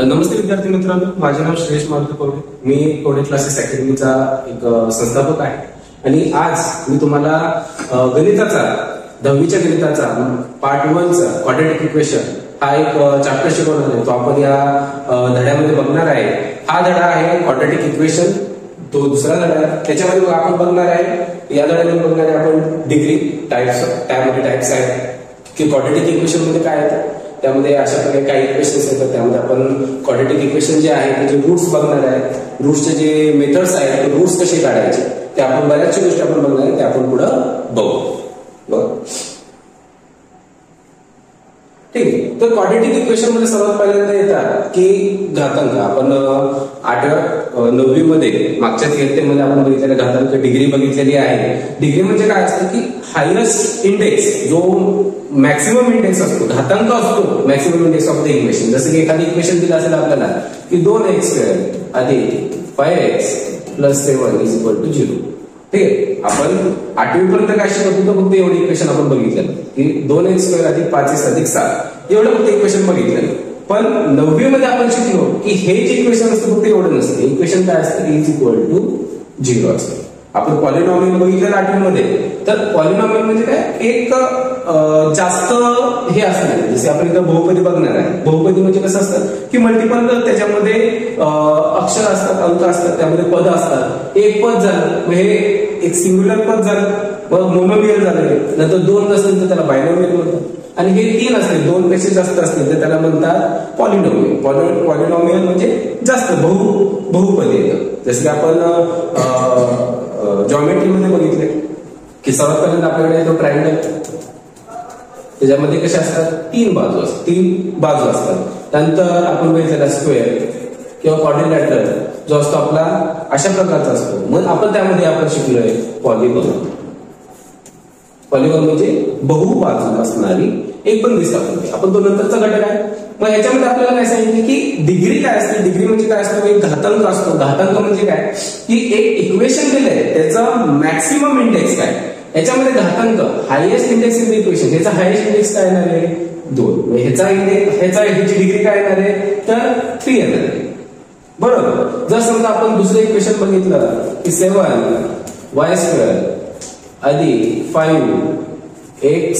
नमस्ते विद्यार्थी मित्रांनो, माझे नाव श्रेयश मारुती कवडे. मी कवडे क्लासेस अकॅडमीचा एक संस्थापक आहे आणि आज मी तुम्हाला गणिताचा 10वीच्या गणिताचा पार्ट 1चा क्वाड्रॅटिक इक्वेशन हा एक चॅप्टर शिकवणार आहे. तो आपण या धड्यामध्ये बघणार आहे. हा धडा आहे क्वाड्रॅटिक इक्वेशन, तो दुसरा धडा आहे. त्याच्यामध्ये आपण बघणार आहे, या धड्यामध्ये बघणार आहे आपण डिग्री टाइप्स. त्यामध्ये टाइप्स आहेत की क्वाड्रॅटिक इक्वेशन मध्ये काय येतं, त्यामध्ये अशा प्रकारे काही इक्वेशन्स येतात. त्यामध्ये आपण क्वाड्रॅटिक इक्वेशन जे आहे त्याचे रूट्स बघणार आहे. रूट्सचे जे मेथड्स आहेत ते रूट्स कसे काढायचे ते आपण बऱ्याचशा गोष्टी आपण बघणार आहे, ते आपण पुढे बघू. ठीक आहे. तर क्वाड्रॅटिक इक्वेशन मध्ये सर्वात पहिल्यांदा येतात की घातांक. आपण 8व्या 9वी मध्ये मागच्या इयत्तेमध्ये आपण बघितलेले घातांक डिग्री बघितलेली आहे. डिग्री म्हणजे काय असतं की हायेस्ट इंडेक्स, जो मॅक्सिमम इंडेक्स असतो, घातांक असतो maximum index of the equation. जसं की एखादी इक्वेशन दिलं असेल आपल्याला की 2x² अधिक 5x plus 7 is equal to 0. ठीक आहे. आपण 8वी पर्यंत काय शिकवतो तर फक्त एवढी इक्वेशन आपण बघितलं की 2x² अधिक 5x अधिक 7 एवढं फक्त इक्वेशन बघितलं. पण 9वी मध्ये आपण शिकलो की हे जे इक्वेशन असतं फक्त एवढं नसतं. इक्वेशन काय असतं, इज इक्वल टू 0 असतं. आपण पॉलिनॉमियल बघितलं 8वी मध्ये. तर पॉलिनॉमियल म्हणजे काय, एक जास्त हे असणार. जसे आपण इथं बहुपदी बघणार आहे. बहुपदी म्हणजे कसं असतं की मल्टिपल त्याच्यामध्ये अक्षर असतात, अंक असतात, त्यामध्ये पद असतात. एक पद झालं हे एक सिंग्युलर पद झालं, मग मोनोमियल झालं. नंतर 2 नसेल तर त्याला बायनॉमियल म्हणतात. आणि हे 3 असतील, 2 पेक्षा जास्त असतील तर त्याला म्हणतात पॉलिनॉमियल. पॉलिनॉमियल म्हणजे जास्त बहुपद येतं. जसं की आपण जॉमेट्री मध्ये बघितले की सर्वात पहिल्यांदा आपल्याकडे येतो ट्रायंगल. त्याच्यामध्ये कशा असतात, 3 बाजू असतात. त्यानंतर आपण बघितलेला स्क्वेअर किंवा क्वाड्रिलॅटरल जो असतो आपला अशा प्रकारचा असतो. मग आपण त्यामध्ये आपण शिकलोय पॉलिगॉन. पॉलिगॉन म्हणजे बहुबाजू असणारी एक बंदिस्त आकृती. आपण तो नंतरचा घटक आहे. मग ह्याच्यामध्ये आपल्याला काय सांगितलं की डिग्री काय असते. डिग्री म्हणजे काय असतं, एक घातांक असतो. घातांक म्हणजे काय की एक इक्वेशन दिलंय त्याचा मॅक्सिमम इंडेक्स काय. याच्यामध्ये घातांक highest index in the equation, ह्याचा हायेस्ट इंडेक्स काय येणार आहे 2. ह्याचा इंडेक्स, ह्याची डिग्री काय येणार आहे तर 3 येणार आहे. बरोबर. जर समजा आपण दुसरं इक्वेशन बघितलं की 7y² अधिक 5x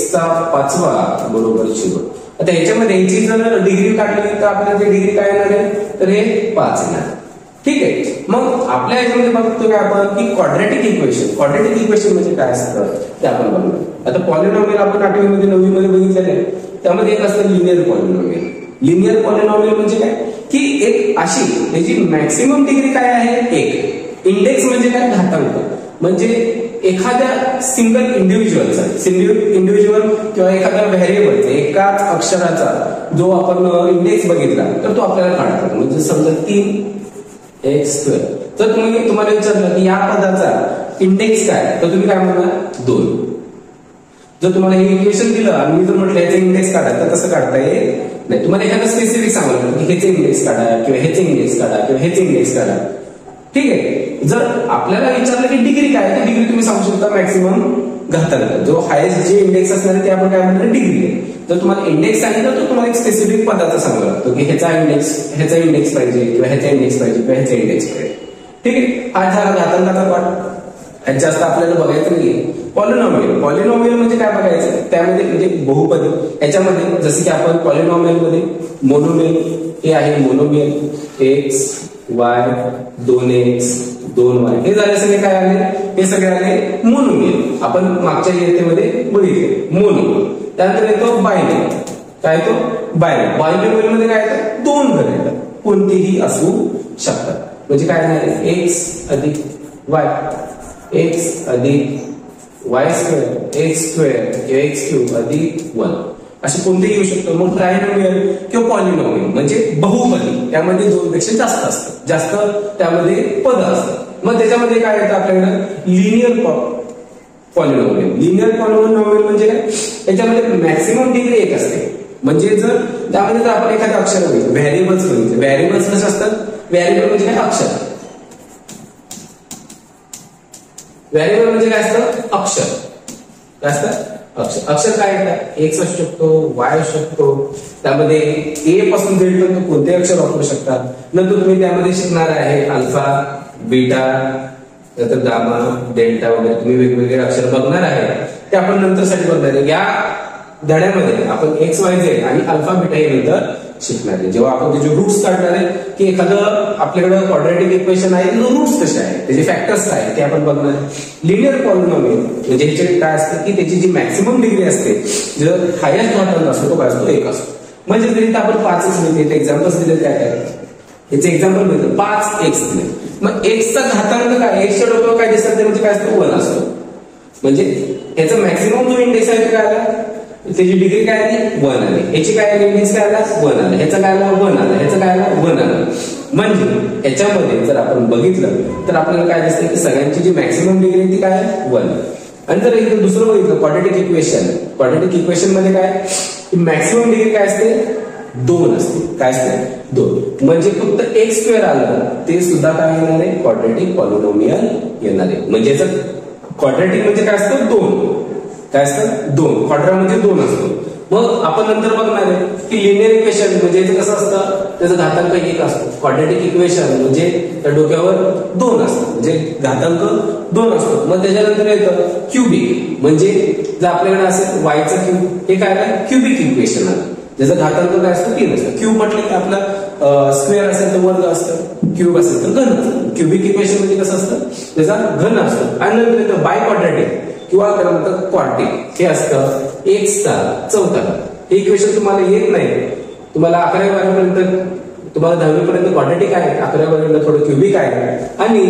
बरोबर 0. आता ह्याच्यामध्ये ह्याची जर डिग्री काढली तर आपल्याला ते डिग्री काय येणार आहे तर हे 5 येणार. ठीक आहे. मग आपल्या ह्याच्यामध्ये बघतो काय आपण की क्वाड्रॅटिक इक्वेशन. क्वाड्रॅटिक इक्वेशन म्हणजे काय असतं ते आपण बघणार. आता पॉलिनॉमियल आपण 8वी मध्ये 9वी मध्ये बघितलेलं आहे. त्यामध्ये एक असतं लिनियर पॉलिनॉमियल. लिनियर पॉलिनॉमियल म्हणजे काय की एक अशी त्याची मॅक्सिमम डिग्री काय आहे 1. इंडेक्स म्हणजे काय, घातांक. म्हणजे एखाद्या सिंगल इंडिव्हिज्युअलचा किंवा एखाद्या व्हेरिएबलचा, एकाच अक्षराचा जो आपण इंडेक्स बघितला तर तो आपल्याला काढतो. म्हणजे समजा 3x². जर तुम्हाला विचारलं की या पदाचा इंडेक्स काय तर तुम्ही काय म्हणणार 2. जर तुम्हाला हे इक्वेशन दिलं आणि मी जर म्हटलं ह्याचे इंडेक्स काढा तर कसं काढता येईल नाही. तुम्हाला एखादं स्पेसिफिक सांगायला की ह्याचे इंडेक्स काढा किंवा ह्याचे इंडेक्स काढा किंवा ह्याचे इंडेक्स काढा. ठीक आहे. जर आपल्याला विचारलं की डिग्री काय तर डिग्री तुम्ही सांगू शकता मॅक्सिमम घातांक. जो हायेस्ट जे इंडेक्स असणार आहे ते आपण काय म्हणतो डिग्री आहे. जर तुम्हाला इंडेक्स सांगितलं तर तुम्हाला एक स्पेसिफिक पदाचा सांगावं लागतो की ह्याचा इंडेक्स पाहिजे किंवा ह्याचा इंडेक्स पाहिजे किंवा ह्याचा इंडेक्स पाहिजे. ठीक आहे. हा झाला घातांकाचा पाठ. ह्यात जास्त आपल्याला बघायचं नाहीये. पॉलिनॉमियल म्हणजे काय बघायचं, त्यामध्ये म्हणजे बहुपदी. याच्यामध्ये जसं की आपण पॉलिनॉमियल मध्ये मोनोमियल हे आहे. Monomial x y 2x 2y हे झाले सगळे काय आले, हे सगळे आले मोनोमियल. आपण मागच्या इयत्तेमध्ये बघितले मोनो. त्यानंतर येतो बायनरी. काय तो बायनरी मध्ये काय येतं, 2 घरे येतात, कोणतेही असू शकतात. म्हणजे काय नाही x अधिक y, x अधिक y² x² किंवा x³ अधिक 1 असे कोणतेही येऊ शकतो. मग ट्रायनॉमियल किंवा पॉलिनॉमियल म्हणजे बहुपदी. त्यामध्ये 2 पेक्षा जास्त असतं, जास्त त्यामध्ये पद असतात. मग त्याच्यामध्ये काय येतं आपल्याकडे लिनियर पॉलिनॉमियल. लिनियर पॉलिनॉमियल म्हणजे काय, त्याच्यामध्ये मॅक्सिमम डिग्री 1 असते. म्हणजे जर त्यामध्ये जर आपण एखादं अक्षर बघितलं, व्हेरिएबल्स बघितले, व्हेरिएबल्स कसे असतात, व्हेरिएबल म्हणजे काय अक्षर, व्हेरिएबल म्हणजे काय असतं अक्षर. काय असतं अक्षर काय येतात? एक्स असू शकतो, वाय असू शकतो, त्यामध्ये ए पासून झेड पर्यंत कोणते अक्षर वापरू शकतात. नंतर तुम्ही त्यामध्ये शिकणार आहे अल्फा, बीटा, नंतर गामा, डेल्टा वगैरे तुम्ही वेगवेगळे अक्षर बघणार आहे. ते आपण नंतर साठी बघणार आहे. या धड्यामध्ये आपण एक्स वाय झेड आणि अल्फा बीटा हे नंतर शिकणार आहे. जेव्हा आपण त्याचे रूट्स काढणार आहे की एखादं आपल्याकडे क्वाड्रॅटिक इक्वेशन आहे, रूट्स कसे आहेत, त्याचे फॅक्टर्स काय ते आपण बघणार आहे. लिनियर पॉलिनॉमियल म्हणजे ह्याचे काय असते की त्याची जी मॅक्सिमम डिग्री असते, जर हायेस्ट घातांक असतो तो काय असतो? 1 असतो. म्हणजे तरी आपण 5च मिळते. एक्झाम्पल्स दिले काय काय याचे एक्झाम्पल मिळतं 5x दिले. मग x चा घातांक काय? x च्या डोक्यावर काय दिसतं ते म्हणजे काय असतं? 1 असतो. म्हणजे याचा मॅक्सिमम जो इंडेक्स आहे ते काय आला? त्याची डिग्री काय आली? 1 आली. याची काय आली? इंडेक्स काय आला? 1 आला. ह्याचा काय आला? 1 आला. ह्याचा काय आला? 1 आला. म्हणजे याच्यामध्ये जर आपण बघितलं तर आपल्याला काय दिसतं की सगळ्यांची जी मॅक्सिमम डिग्री आहे ती काय आहे? 1. आणि जर इथं दुसरं बघितलं क्वाड्रॅटिक इक्वेशन, क्वाड्रॅटिक इक्वेशन मध्ये काय मॅक्सिमम डिग्री काय असते? 2 असते. काय असते? 2. म्हणजे फक्त x स्क्वेअर आलं ते सुद्धा काय येणार आहे? क्वाड्रॅटिक पॉलिनॉमियल येणार आहे. म्हणजे क्वाड्रॅटिक म्हणजे काय असतं? 2. काय असतं? 2. क्वाड्रा म्हणजे 2 असतो. मग आपण नंतर बघणार आहे की लिनियर इक्वेशन म्हणजे कसं असतं? त्याचा घातांक 1 असतो. क्वाड्रॅटिक इक्वेशन म्हणजे त्या डोक्यावर 2 असतं, म्हणजे घातांक 2 असतो. मग त्याच्यानंतर येतं क्युबिक, म्हणजे जर आपल्याकडे असेल वायचा क्यूब, हे काय आहे? क्युबिक इक्वेशन आहे. ज्याचा घातांक काय असतो? 3 असतं. क्यूब म्हटलं की आपला स्क्वेअर असेल तर वर्ग असतं, क्यूब असेल तर घन असतं. क्युबिक इक्वेशन म्हणजे कसं असतं? त्याचा घन असतो. आणि नंतर येतं बाय क्वाड्रॅटिक किंवा त्याला म्हणतात क्वार्टिक. हे असतं एक्सचा चौथा घात. हे इक्वेशन तुम्हाला येत नाही. तुम्हाला 11वी 12वी तुम्हाला 10वी पर्यंत क्वाड्रॅटिक आहे, 11वी 12वी थोडं क्युबिक आहे. आणि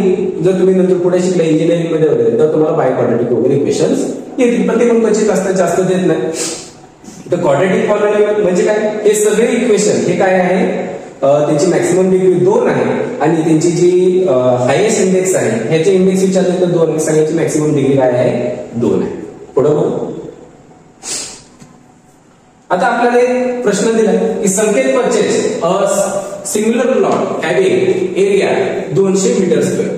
जर तुम्ही नंतर पुढे शिकला इंजिनिअरिंग मध्ये वगैरे तर तुम्हाला बाय क्वाड्रॅटिक वगैरे इक्वेशन्स येतील, पण ते पण क्वचित असतात, जास्त देत नाही. तर क्वाड्रॅटिक पॉलिनॉमियल म्हणजे काय? हे सगळे इक्वेशन हे काय आहे? त्याची मॅक्सिमम डिग्री 2 आहे आणि त्यांची जी हायेस्ट इंडेक्स आहे ह्याचे इंडेक्स विचारले तर 2. सगळ्याची मॅक्सिमम डिग्री काय आहे? 2 आहे. पुढे बघू. आता आपल्याला एक प्रश्न दिलाय की संकेत purchase a singular plot having area 200 metre square.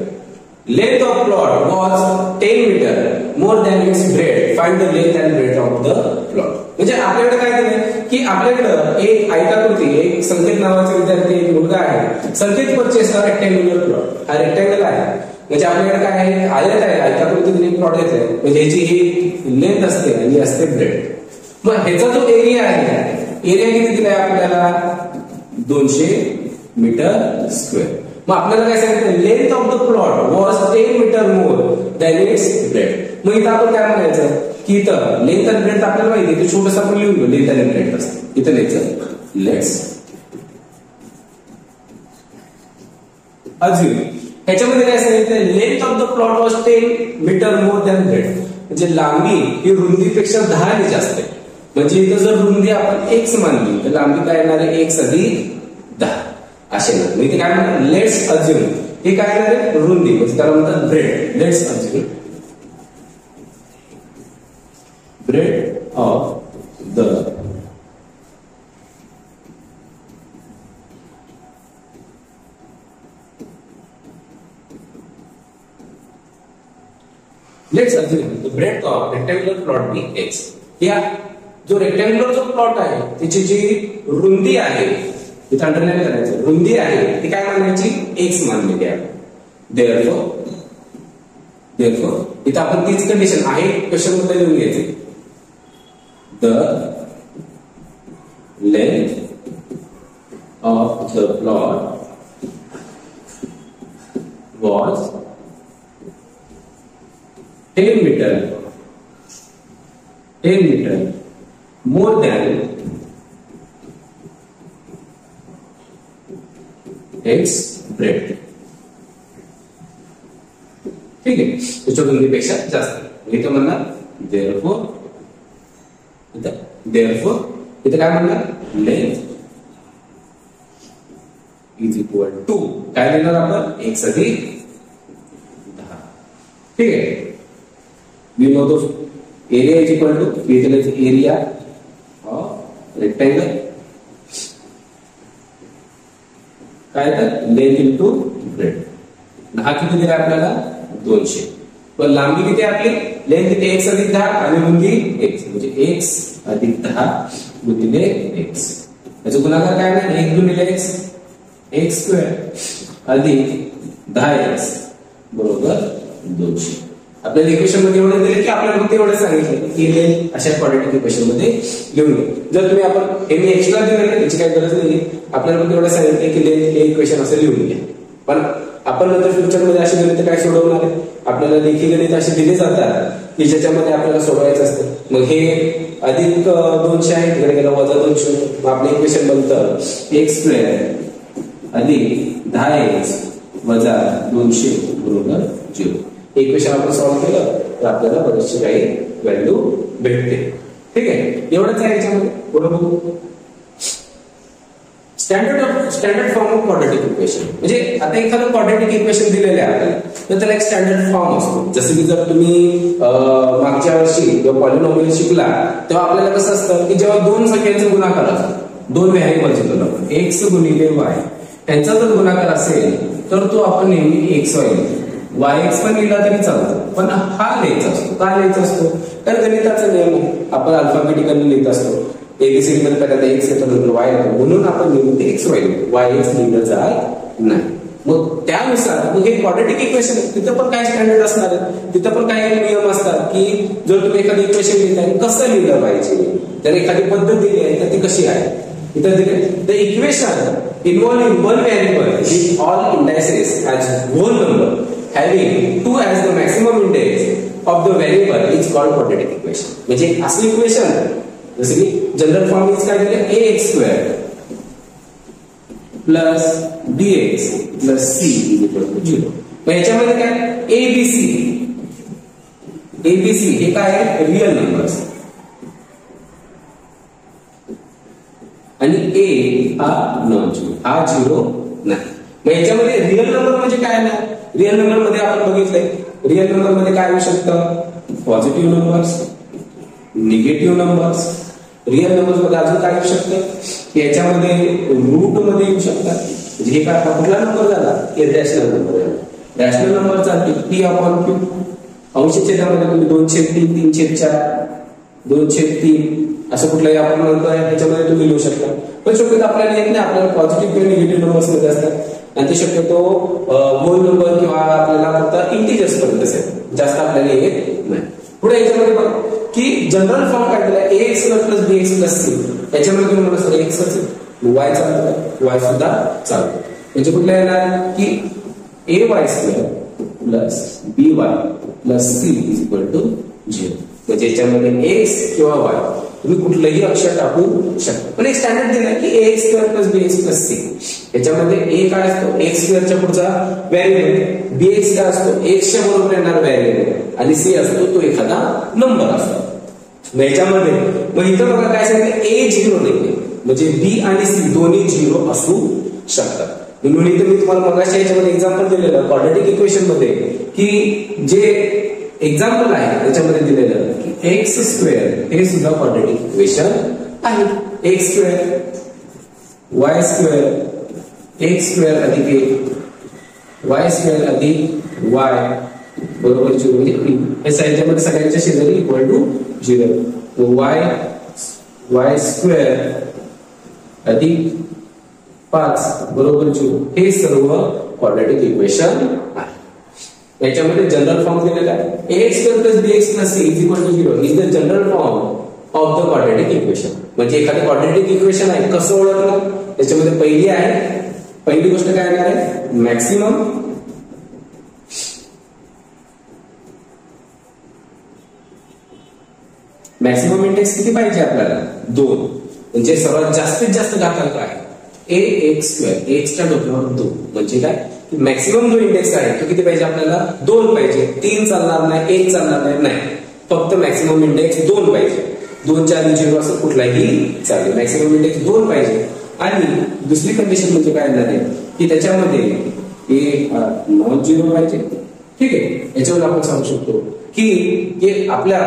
Length of plot was 10 metre more than its breadth. Find the length and breadth of the plot. म्हणजे आपल्याकडे काय दिलंय की आपल्याकडं एक आयताकृती, एक संकेत नावाचा विद्यार्थी, एक मुलगा आहे. संकेत परचेस हा रेक्टँग्युलर प्लॉट, हा रेक्टँगल आहे. म्हणजे आपल्याकडे काय आहे? आयत आहे, आयताकृती तिने प्लॉट घेतलाय. म्हणजे ह्याची ही लेंथ असते आणि असते ब्रेड. मग ह्याचा जो एरिया आहे, एरिया किती दिलाय आपल्याला? 200 मीटर स्क्वेअर. मग आपल्याला काय सांगितलं? Length of the plot was 10 metre more than its breadth. मग इथं आपण काय म्हणायचं की इथं लेंथ आणि ब्रेड आपल्याला माहिती आहे, छोटस आपण लिहून घेऊ. लेंथ आणि ब्रेड असतं इथं लिहायचं. लेट्स अज्युम ह्याच्यामध्ये काय सांगितलं? Length of the plot was 10 metre more than breadth. म्हणजे लांबी ही रुंदीपेक्षा 10 ने जास्त आहे. म्हणजे इथं जर रुंदी आपण x मानली तर लांबी काय येणार आहे? x अधिक 10 असे ना. म्हणजे काय म्हणतात? लेट्स अज्युम हे काय येणार आहे? रुंदी, म्हणजे त्याला म्हणतात breadth. Let's assume breadth of the let's assume the breadth of rectangular plot be x. या जो रेक्टँग्युलर जो प्लॉट आहे त्याची जी रुंदी आहे, इथं अंडरलाईन करायचं, रुंदी आहे ती काय मानायची? x मानलेली आहे. देअरफॉर इथं आपण तीच कंडिशन आहे क्वेश्चन मध्ये लिहून घ्यायची. The length of the plot was 10 metre more than its breadth. ठीक आहे, त्याच्या रुंदीपेक्षा जास्त. इथं म्हणणार therefore इथं काय म्हणणार? लेंथ इज इक्वल टू काय लिहिणार आपण? x अधिक 10. ठीक आहे. we know the area is equal to area of rectangle काय तर लेंथ इंटू ब्रेड. हा किती दिला आपल्याला? 200. पण लांबी किती आहे आपली, लेंथ किती, x अधिक 10 आणि रुंदी x, म्हणजे x अधिक 10 गुणिले x. याचा गुणाकार काय नाही, 1 गुणिले x, x स्क्वेअर अधिक 10x बरोबर 200. आपल्याला इक्वेशन मध्ये एवढे दिले की आपल्याला फक्त एवढं सांगितलं की लेंथ अशा क्वाड्रॅटिक इक्वेशन मध्ये लिहून घ्या. जर तुम्ही आपण हे मी एक्स्ट्रा दिले याची काही गरज नाही, आपल्याला फक्त एवढं सांगितलं की लेंथ हे इक्वेशन असं लिहून घ्या. पण आपण नंतर फ्युचर मध्ये असे गणित काय सोडवणार आहे, आपल्याला लेखी गणित असे दिले जातात की ज्याच्यामध्ये आपल्याला सोडवायचं असतं. मग हे अधिक 200 आहे, तिकडे गेला वजा 200, मग आपलं इक्वेशन बनतं x स्क्वेअर अधिक 10x वजा 200 बरोबर 0. इक्वेशन आपण सॉल्व्ह केलं तर आपल्याला बरेचसे काही व्हॅल्यू भेटते. ठीक आहे, एवढंच आहे याच्यामध्ये. बरोबर, standard form of quadratic equation म्हणजे आता एखादं क्वाड्रॅटिक इक्वेशन दिलेलं आहे आपल्याला तर त्याला एक स्टँडर्ड फॉर्म असतो. जसं की जर तुम्ही मागच्या वर्षी जेव्हा पॉलिनॉमियल शिकला तेव्हा आपल्याला कसं असतं की जेव्हा दोन संख्यांचा गुणाकार असतो, दोन व्हेरिएबल्स येतो, एक्स गुणिले वाय, त्यांचा जर गुणाकार असेल तर तो आपण नेहमी एक्स वाय लिहितो. वायएक्स पण लिहिला तरी चालतं, पण हा लिहायचा असतो. का लिहायचा असतो, कारण गणिताचा नियम आहे, आपण अल्फाबेटिकली लिहित असतो. एबीसीडी मध्ये पहिल्यांदा एक्स येतो, नंतर वाय येतो, म्हणून आपण नेहमी एक्स वाय लिहितो, वायएक्स लिहिलं जात नाही. मग त्यानुसार मग हे क्वाड्रॅटिक इक्वेशन तिथं पण काय स्टँडर्ड असणार आहे, तिथं पण काही नियम असतात की जर तुम्ही एखादी इक्वेशन लिहिताय कसं लिहिलं पाहिजे, जर एखादी पद्धत दिली आहे तर ती कशी आहे. इथं दिले the equation involving one variable with all indices as whole number having 2 as the maximum index of the variable is called quadratic equation. म्हणजे असं इक्वेशन जसे की जनरल फॉर्म इज काय दिले, ax square plus bx plus c is equal to 0. मग याच्यामध्ये काय abc हे काय आहे, रियल नंबर्स, आणि a हा नॉन झिरो, हा झिरो नाही. मग याच्यामध्ये रियल नंबर म्हणजे काय ना, रियल नंबर मध्ये आपण बघितलंय रियल नंबर मध्ये काय होऊ शकतं, positive numbers, negative numbers. Real numbers मध्ये अजून काय येऊ शकतं, याच्यामध्ये रूट मध्ये येऊ शकतात. म्हणजे हे काय कुठला नंबर झाला, इरॅशनल नंबर झाला. रॅशनल नंबर चालते p/q. अंशछेदामध्ये तुम्ही 2/3, 3/4, 2/3 असं कुठलाही आपण म्हणतोय त्याच्यामध्ये तुम्ही लिहू शकता. पण शक्यतो आपल्याला येत नाही, आपल्याला पॉझिटिव्ह किंवा निगेटिव्ह नंबर्स मध्ये असतात आणि ते शक्यतो होल नंबर किंवा आपल्याला फक्त इंटिजर्स पर्यंत असेल, जास्त आपल्याला येत नाही. पुढे याच्यामध्ये बघा की जनरल फॉर्म काय दिला, ax plus bx plus c. याच्यामध्ये तुम्ही म्हणू शकता x असेल, y चालतं, y सुद्धा चालतं. म्हणजे कुठल्या येणार की ay square plus by plus c is equal to 0. म्हणजे याच्यामध्ये x किंवा y तुम्ही कुठलंही अक्षर टाकू शकता. पण एक स्टँडर्ड दिला की ax square plus bx plus c. याच्यामध्ये a काय असतो, x स्क्वेअरच्या पुढचा व्हेरिएबल, bx काय असतो, x च्या बरोबर येणारा व्हेरिएबल, आणि c असतो तो एखादा नंबर असतो. याच्यामध्ये मग इथं बघा काय सांगितलं, a झिरो नाही, म्हणजे b आणि c दोन्ही झिरो असू शकतात. म्हणून इथे मी तुम्हाला मगाशी याच्यामध्ये एक्झाम्पल दिलेलं क्वाड्रॅटिक इक्वेशन मध्ये की जे एक्झाम्पल आहे त्याच्यामध्ये दिलेलं की एक्स स्क्वेअर हे सुद्धा क्वाड्रॅटिक इक्वेशन आहे. X square Y square x square अधिक 1 वाय स्क्वेअर अधिक वाय बरोबर 0. म्हणजे हे साहित्यामध्ये सगळ्यांच्या शेजारी इक्वल टू 0. वाय स्क्वेअर अधिक 5 बरोबर 0. हे सर्व क्वाड्रॅटिक इक्वेशन आहे. याच्यामध्ये जनरल फॉर्म दिलेला आहे ax square plus bx plus c is equal to 0 is the general form of the quadratic equation. म्हणजे एखादं क्वाड्रॅटिक इक्वेशन आहे कसं ओळखलं, त्याच्यामध्ये पहिली गोष्ट काय येणार आहे, मॅक्सिमम इंडेक्स किती पाहिजे आपल्याला, 2. म्हणजे सर्वात जास्तीत जास्त घातांक आहे ax स्क्वेअर, x च्या डोक्यावर 2. म्हणजे काय, मॅक्सिमम जो इंडेक्स आहे तो किती पाहिजे आपल्याला, 2 पाहिजे. 3 चालणार नाही, 1 चालणार नाही, फक्त मॅक्सिमम इंडेक्स 2 पाहिजे. 2 च्या आधी 0 असं कुठलाही चालेल, मॅक्सिमम इंडेक्स 2 पाहिजे. आणि दुसरी कंडिशन म्हणजे काय येणार आहे की त्याच्यामध्ये नॉन झिरो पाहिजे. ठीक आहे, याच्यावर आपण सांगू शकतो की आपल्या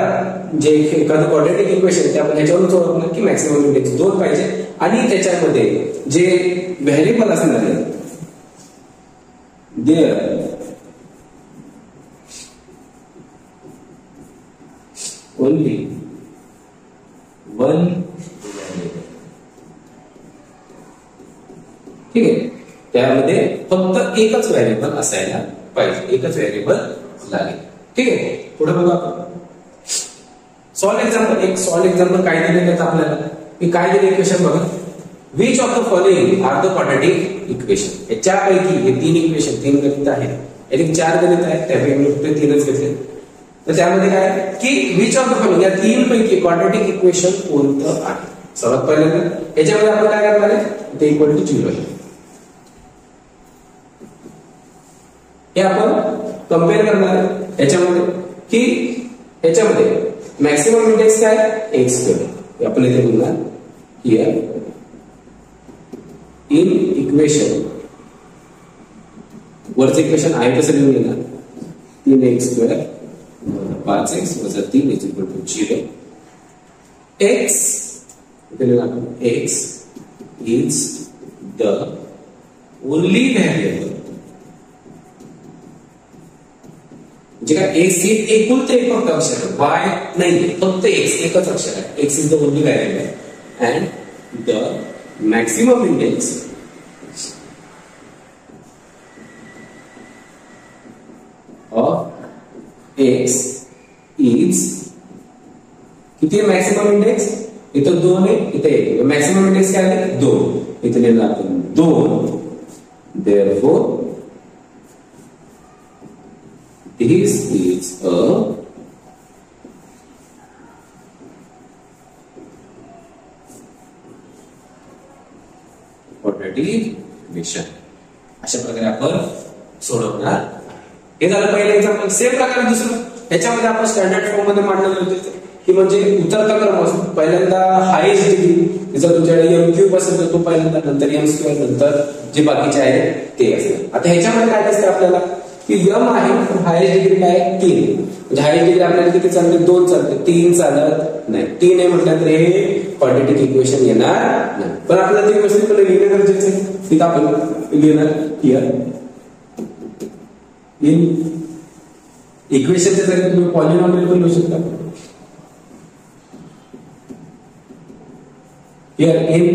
जे एखादं क्वाड्रॅटिक इक्वेशन ते आपण ह्याच्यावरून ओळखणार की मॅक्सिमम इंडेक्स 2 पाहिजे आणि त्याच्यामध्ये जे व्हेरिएबल असणार आहे there ओनली वन व्हेरिएबल. ठीक आहे, त्यामध्ये फक्त एकच व्हेरिएबल असायला पाहिजे, एकच व्हेरिएबल लागेल. ठीक आहे, पुढे बघा आपण सॉल्व एक्झाम्पल. एक सॉल्व एक्झाम्पल काय दिलेलं आहे आपल्याला, की काय दिले इक्वेशन बघा. Which of the following are the quadratic equation. याच्यापैकी हे तीन इक्वेशन, तीन गणित आहेत, याचे चार गणित आहेत, त्यापैकी फक्त तीनच घेतले. तर त्यामध्ये काय की विच ऑफ द फॉलोइंग, या तीन पैकी क्वाड्रॅटिक इक्वेशन कोणतं आहे. सर्वात पहिल्यांदा याच्यामध्ये आपण काय करणार आहे, ते इक्वल टू 0 आहे. हे आपण कंपेअर करणार आहे याच्यामध्ये, की याच्यामध्ये मॅक्सिमम इंडेक्स काय एक्स स्क्वेअर. हे आपण इथे बोलणार हियर इन इक्वेशन. वरचं इक्वेशन आहे कसं लिहून घेणार, 3x स्क्वेअर 5x वजा 3 इज इक्वल टू 0. x इथे लिहून आपण x is the only variable. म्हणजे काय, एक्स हे एकुलते एक फक्त अक्षर आहे, वाय नाही, फक्त एक्स एकच अक्षर आहे. X is the only variable and the maximum index of x is, किती आहे मॅक्सिमम इंडेक्स, इथं 2 आहे, इथे 1. मॅक्सिमम इंडेक्स काय आहे 2, इथे लिहिलं आपण 2. Therefore this is a quadratic equation. अशा प्रकारे आपण सोडवणार. हे झालं पहिलं एक्झाम्पल. सेम प्रकारे दुसरं, ह्याच्यामध्ये आपण स्टँडर्ड फॉर्म मध्ये मांडलं होतं की म्हणजे उतरता क्रम असतो. पहिल्यांदा हायेस्ट डिग्री, जर तुमच्याकडे एम क्यूब असेल तर तो पहिल्यांदा, नंतर एम स्क्वेअर, नंतर जे बाकीचे आहेत ते असतात. आता ह्याच्यामध्ये काय असतं आपल्याला की यम आहे, हायेस्ट डिग्री काय 3. म्हणजे हायेस्ट डिग्री आपल्याला किती चालते, 2 चालते, 3 चालत नाही. 3 आहे म्हटल्यानंतर हे क्वाड्रॅटिक इक्वेशन येणार नाही. पण आपल्याला ते गोष्टी पण लिहिणं गरजेचं आहे. तिथं आपण लिहिणार हियर इन इक्वेशनच्या जागी तुम्ही पॉलिनॉमियल पण लिहू शकता. हियर इन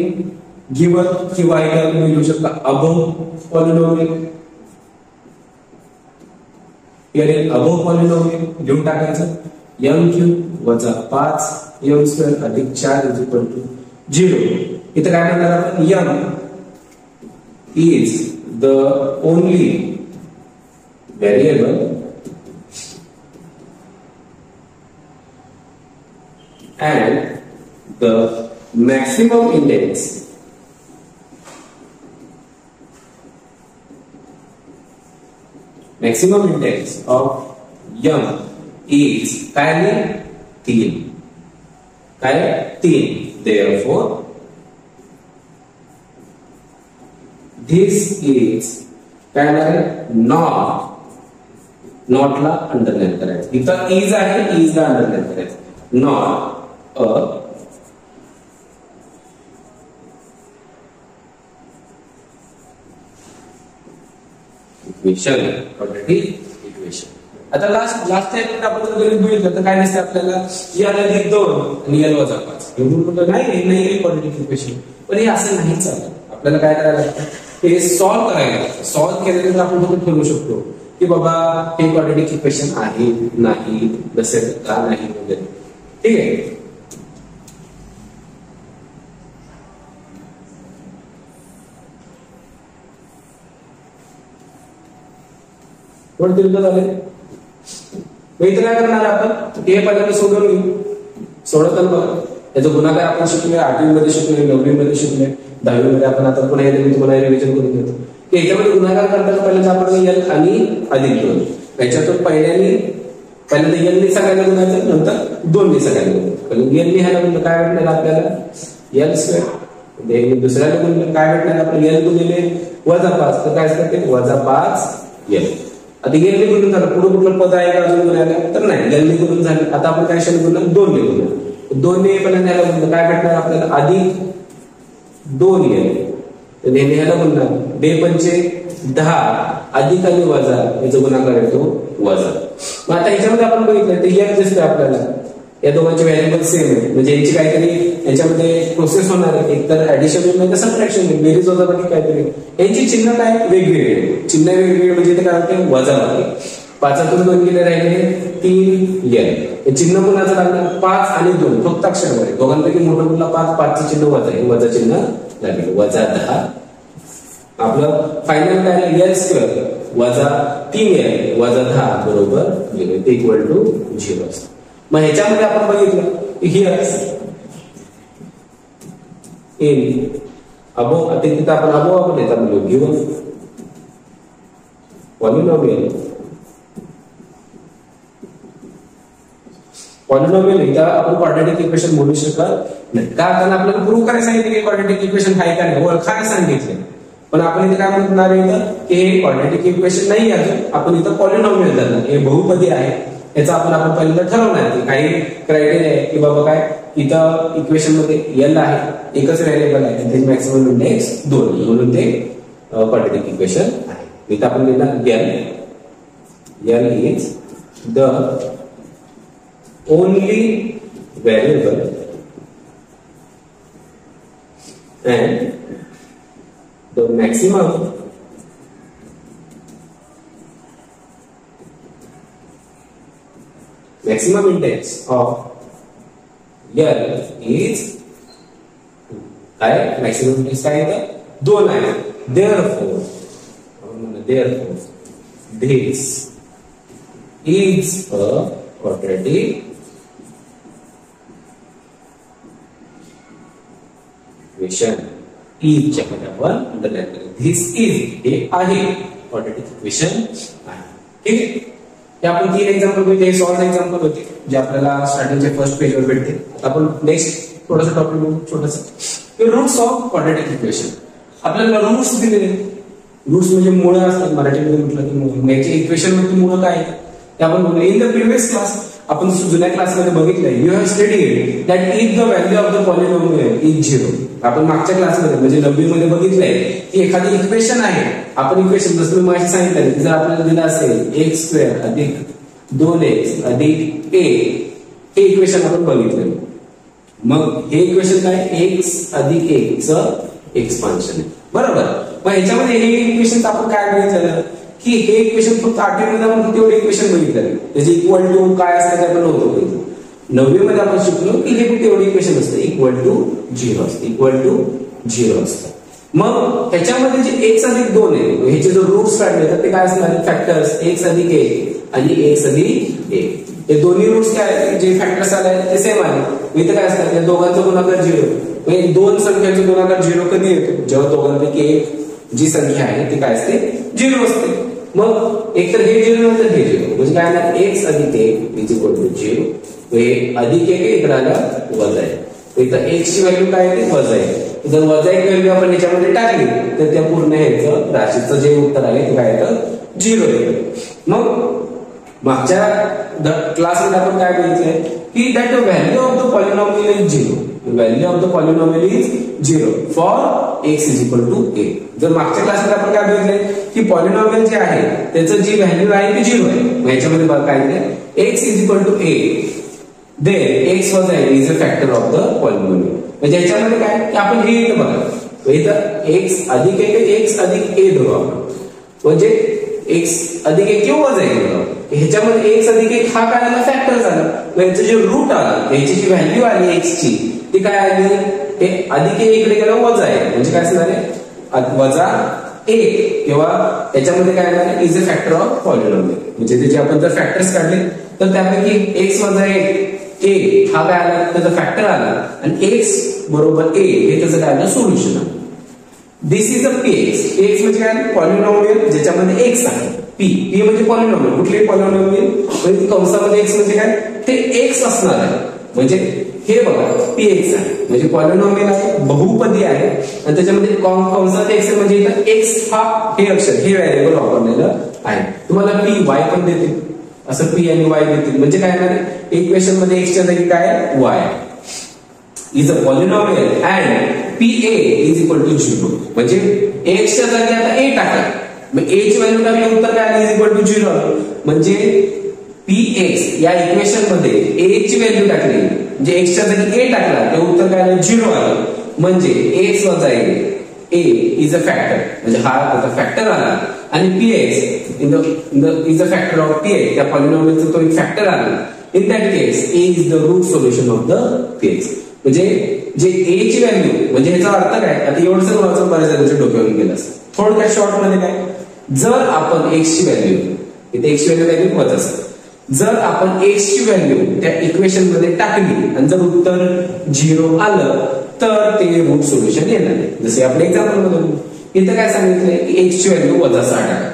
गिवन किंवा इथं तुम्ही लिहू शकता अबोव पॉलिनॉमियल. अबोव पॉलिनॉमियल लिहून टाकायचं, एम क्यूब वजा 5 एम स्क्वेअर अधिक 4 इज इक्वल टू 0. इथं काय म्हणणार आपण, m is the only variable and the maximum index of m is काय 3. काय 3. देयरफॉर दिस इज काय नॉट. नॉटला अंडरलाईन करायचं. इथं इज आहे, इजला अंडरलाईन करायचं. Not a equation, quadratic equation. आता लास्ट टाइम आपण गणित बघितलं तर काय नसते आपल्याला, एल अधिक 2 आणि एल वजा 5 एवढं म्हटलं नाही क्वाड्रॅटिक इक्वेशन. पण हे असं नाही चालत. आपल्याला काय करायला लागतं, हे सॉल्व्ह करायला लागतं. सॉल्व्ह केल्यानंतर आपण फक्त ठरवू शकतो की बाबा हे क्वाड्रॅटिक इक्वेशन आहे नाही, नसेल का नाही वगैरे. ठीक आहे. झाले इथं काय करणार आपण, हे पहिल्यांदा सोडून घेऊ. सोडवताना बघा याचा गुणाकार आपण शिकलोय, 8वी मध्ये शिकलोय, 9वी मध्ये शिकलोय, 10वी मध्ये आपण आता पुन्हा येते मी तुम्हाला रिव्हिजन करून देतो. याच्यामध्ये गुणाकार करताना पहिल्यांदा आपण एल आणि अधिक 2 याच्यातून पहिल्यांदा एल ने सगळ्यांना गुणायचं, नंतर 2 ने सगळ्यांना गुणायचं. पण एल ने ह्याला गुणलं काय भेटणार आपल्याला एल स्क्वेअर. दुसऱ्याला गुणलं काय भेटणार आपल्याला एल गुणिले वजा 5, तर काय असतं ते वजा 5 एल. आता एल ने गुणून झालं, पुढे कुठलं पद आहे का अजून गुणायला, तर नाही. एल ने गुणून झालं. आता आपण काय क्षण गुणलं 2 ने गुणलं. 2 ने पहिल्यांदा ह्याला गुणलं काय भेटणार आपल्याला अधिक 2 एल. तर नेहमी ह्याला गुणणार 2 पंचे 10 अधिक आणि वजा याचा गुणाकार येतो वजा. मग आता ह्याच्यामध्ये आपण बघितलं ते एल दिसतंय आपल्याला, या दोघांची व्हॅल्युबल सेम आहे, म्हणजे यांची काहीतरी याच्यामध्ये प्रोसेस होणार आहे, एकतर ऍडिशन होईल नाही तर सबट्रॅक्शन होईल, बेरीज होता बाकी काहीतरी. यांची चिन्ह काय वेगवेगळे, चिन्ह वेगवेगळे म्हणजे ते काय होते वजाबाकी. 5 2 गेले राहिले 3 L. चिन्ह कोणाचं लागलं 5 आणि 2 फक्त अक्षर आहे, दोघांपैकी मोठं कुठला 5, 5चं चिन्ह वजा आहे, वजा चिन्ह लागेल वजा 10. आपलं फायनल काय L² वजा 3L वजा 10 बरोबर 0 इक्वल टू 0 असतं. मग ह्याच्यामध्ये आपण बघितलं हिअर इन अबो आता तिथं आपण अबो आपण येतात म्हणलो गिवन पॉलिनॉमियल इथं आपण क्वाड्रॅटिक इक्वेशन बोलू शकत नाही का, कारण आपल्याला प्रूव्ह करायला सांगितलं की क्वाड्रॅटिक इक्वेशन आहे का नाही ओळखायला सांगितले. पण आपण इथे काय म्हणणार आहे की हे क्वाड्रॅटिक इक्वेशन नाही आहे, आपण इथं पॉलिनॉमियल धरलं, हे बहुपदी आहे. याचा आपण पहिल्यांदा ठरवणार की काही क्रायटेरिया आहे की बाबा काय इथं इक्वेशन मध्ये L आहे, एकच व्हेरिएबल आहे, त्याची मॅक्सिमम इंडेक्स 2 म्हणून ते क्वाड्रॅटिक इक्वेशन आहे. इथं आपण लिहिणार L is the only variable and the maximum index of L is काय maximum index काय आहे 2 आहे. therefore this is a quadratic equation. ईच्या आपण अंडरलाईन करू, धिस इज हे आहे क्वाड्रॅटिक इक्वेशन आहे. ठीक आहे, हे आपण 3 एक्झाम्पल बघितले, सॉल्व्ह एक्झाम्पल होते जे आपल्याला स्टार्टिंगच्या फर्स्ट पेजवर भेटते. आता आपण नेक्स्ट थोडंसं टॉपिक बघू छोटंसं रूट्स ऑफ क्वाड्रॅटिक इक्वेशन. आपल्याला रूट्स दिलेले, रूट्स म्हणजे मुळं असतात मराठीमध्ये म्हटलं की मुळं. याच्या इक्वेशन मध्ये मुळं काय ते आपण बोललो इन द प्रिव्हियस क्लास. आपण जुन्या क्लासमध्ये बघितलंय you have studied that if the value of the polynomial is 0. आपण मागच्या क्लासमध्ये म्हणजे 9वी मध्ये बघितलंय की एखादी इक्वेशन आहे, आपण इक्वेशन जसं मी माहिती सांगितलं की जर आपल्याला दिलं असेल x² अधिक 2x अधिक a, हे इक्वेशन आपण बघितलं. मग हे इक्वेशन काय x अधिक 1 चं एक्सपान्शन आहे बरोबर. मग ह्याच्यामध्ये हे इक्वेशन आपण काय बघितलं की हे इक्वेशन फक्त 8वी मध्ये आपण तेवढे इक्वेशन बघितलं, त्याचे इक्वल टू काय असतं ते आपण नव्हतं. 9वी मध्ये आपण शिकलो की हे फक्त एवढे इक्वेशन असतं इक्वल टू 0 असतं, इक्वल टू 0 असतं. मग ह्याच्यामध्ये जे x अधिक 2 आहे ह्याचे जर रूट्स काढले तर ते काय असणार फॅक्टर्स x अधिक 1 आणि x अधिक 1. हे दोन्ही रूट्स काय जे फॅक्टर्स आले ते सेम आले. इथे काय असतात या दोघांचा गुणाकार 0. म्हणजे दोन संख्यांचा गुणाकार 0 कधी येतो जेव्हा दोघांपैकी एक जी संख्या आहे ती काय असते 0 असते. मग एक तर हे 0 नंतर हे 0 म्हणजे काय ना x अधिक 1 इज इक्वल टू 0. हे अधिक 1 इकडे आलं वजा 1. इथं x ची व्हॅल्यू काय आहे वजा 1. जर वजा 1 व्हॅल्यू आपण याच्यामध्ये टाकली तर त्या पूर्ण ह्याचं राशीचं जे उत्तर आहे ते काय येतं 0 येतं. मग मागच्या क्लासमध्ये आपण काय बघितलंय की that the value of the polynomial is 0. Value of the polynomial is 0 for x is equal to a. जर मागच्या क्लासमध्ये आपण काय बघितलंय की पॉलिनॉमियल जे आहे त्याचं जी व्हॅल्यू आहे ती 0 आहे. मग याच्यामध्ये बघा काय आहे x is equal to a then x वजा a is a factor of the polynomial. म्हणजे याच्यामध्ये काय की आपण हे इथं बघा इथं x अधिक 1 x अधिक a धरू आपण, म्हणजे x अधिक 1 किंवा वजा 1 धरू. ह्याच्यामध्ये x अधिक 1 हा काय आला फॅक्टर झाला. मग याचं जे रूट आलं याची जी व्हॅल्यू आली x ची ती काय आली हे अधिक 1 इकडे गेलं वजा 1 म्हणजे काय असणार आहे वजा 1 किंवा त्याच्यामध्ये काय आलं is a factor of polynomial. म्हणजे त्याचे आपण जर फॅक्टर्स काढले तर त्यापैकी x वजा 1 a हा काय आला त्याचा फॅक्टर आला आणि x बरोबर a हे त्याचं काय आलं सोल्युशन आलं. दिस इज अ px. px म्हणजे काय पॉलिनॉमियल ज्याच्यामध्ये x आहे. p म्हणजे पॉलिनॉमियल कुठलेही पॉलिनॉमियल म्हणजे कंसामध्ये x म्हणजे काय ते x असणार आहे. म्हणजे हे बघा px आहे म्हणजे पॉलिनॉमियल आहे बहुपदी आहे आणि त्याच्यामध्ये कंसात x म्हणजे इथं x हा हे अक्षर हे व्हेरिएबल वापरलेलं आहे. तुम्हाला p y पण देते असं p आणि y देतील म्हणजे काय येणार इक्वेशन मध्ये x च्या जागी काय y is a polynomial and pa is equal to 0. म्हणजे x च्या जागी आता a टाका मग a ची व्हॅल्यू टाकली उत्तर काय आलं इज इक्वल टू 0. म्हणजे px या इक्वेशन मध्ये a ची व्हॅल्यू टाकली म्हणजे x च्या जागी a टाकला ते उत्तर काय आलं 0 आलं म्हणजे x वजा a इज अ फॅक्टर म्हणजे हा त्याचा फॅक्टर आला आणि px is a factor of px त्या पॉलिनॉमियलचा तो एक फॅक्टर आला in that case a is the root solution of the px म्हणजे जे a ची व्हॅल्यू म्हणजे ह्याचा अर्थ काय आता एवढंच वाचून बऱ्याच जणांच्या डोक्यावरून गेलं असतं थोडक्यात शॉर्ट मध्ये काय जर आपण x ची व्हॅल्यू इथे x ची व्हॅल्यू वजा असेल जर आपण x ची व्हॅल्यू त्या इक्वेशन मध्ये टाकली आणि जर उत्तर 0 आलं तर ते रूट सोल्युशन येणार नाही जसे आपण एक्झाम्पल मध्ये इथे काय सांगितलंय की x ची व्हॅल्यू वजा 6 टाका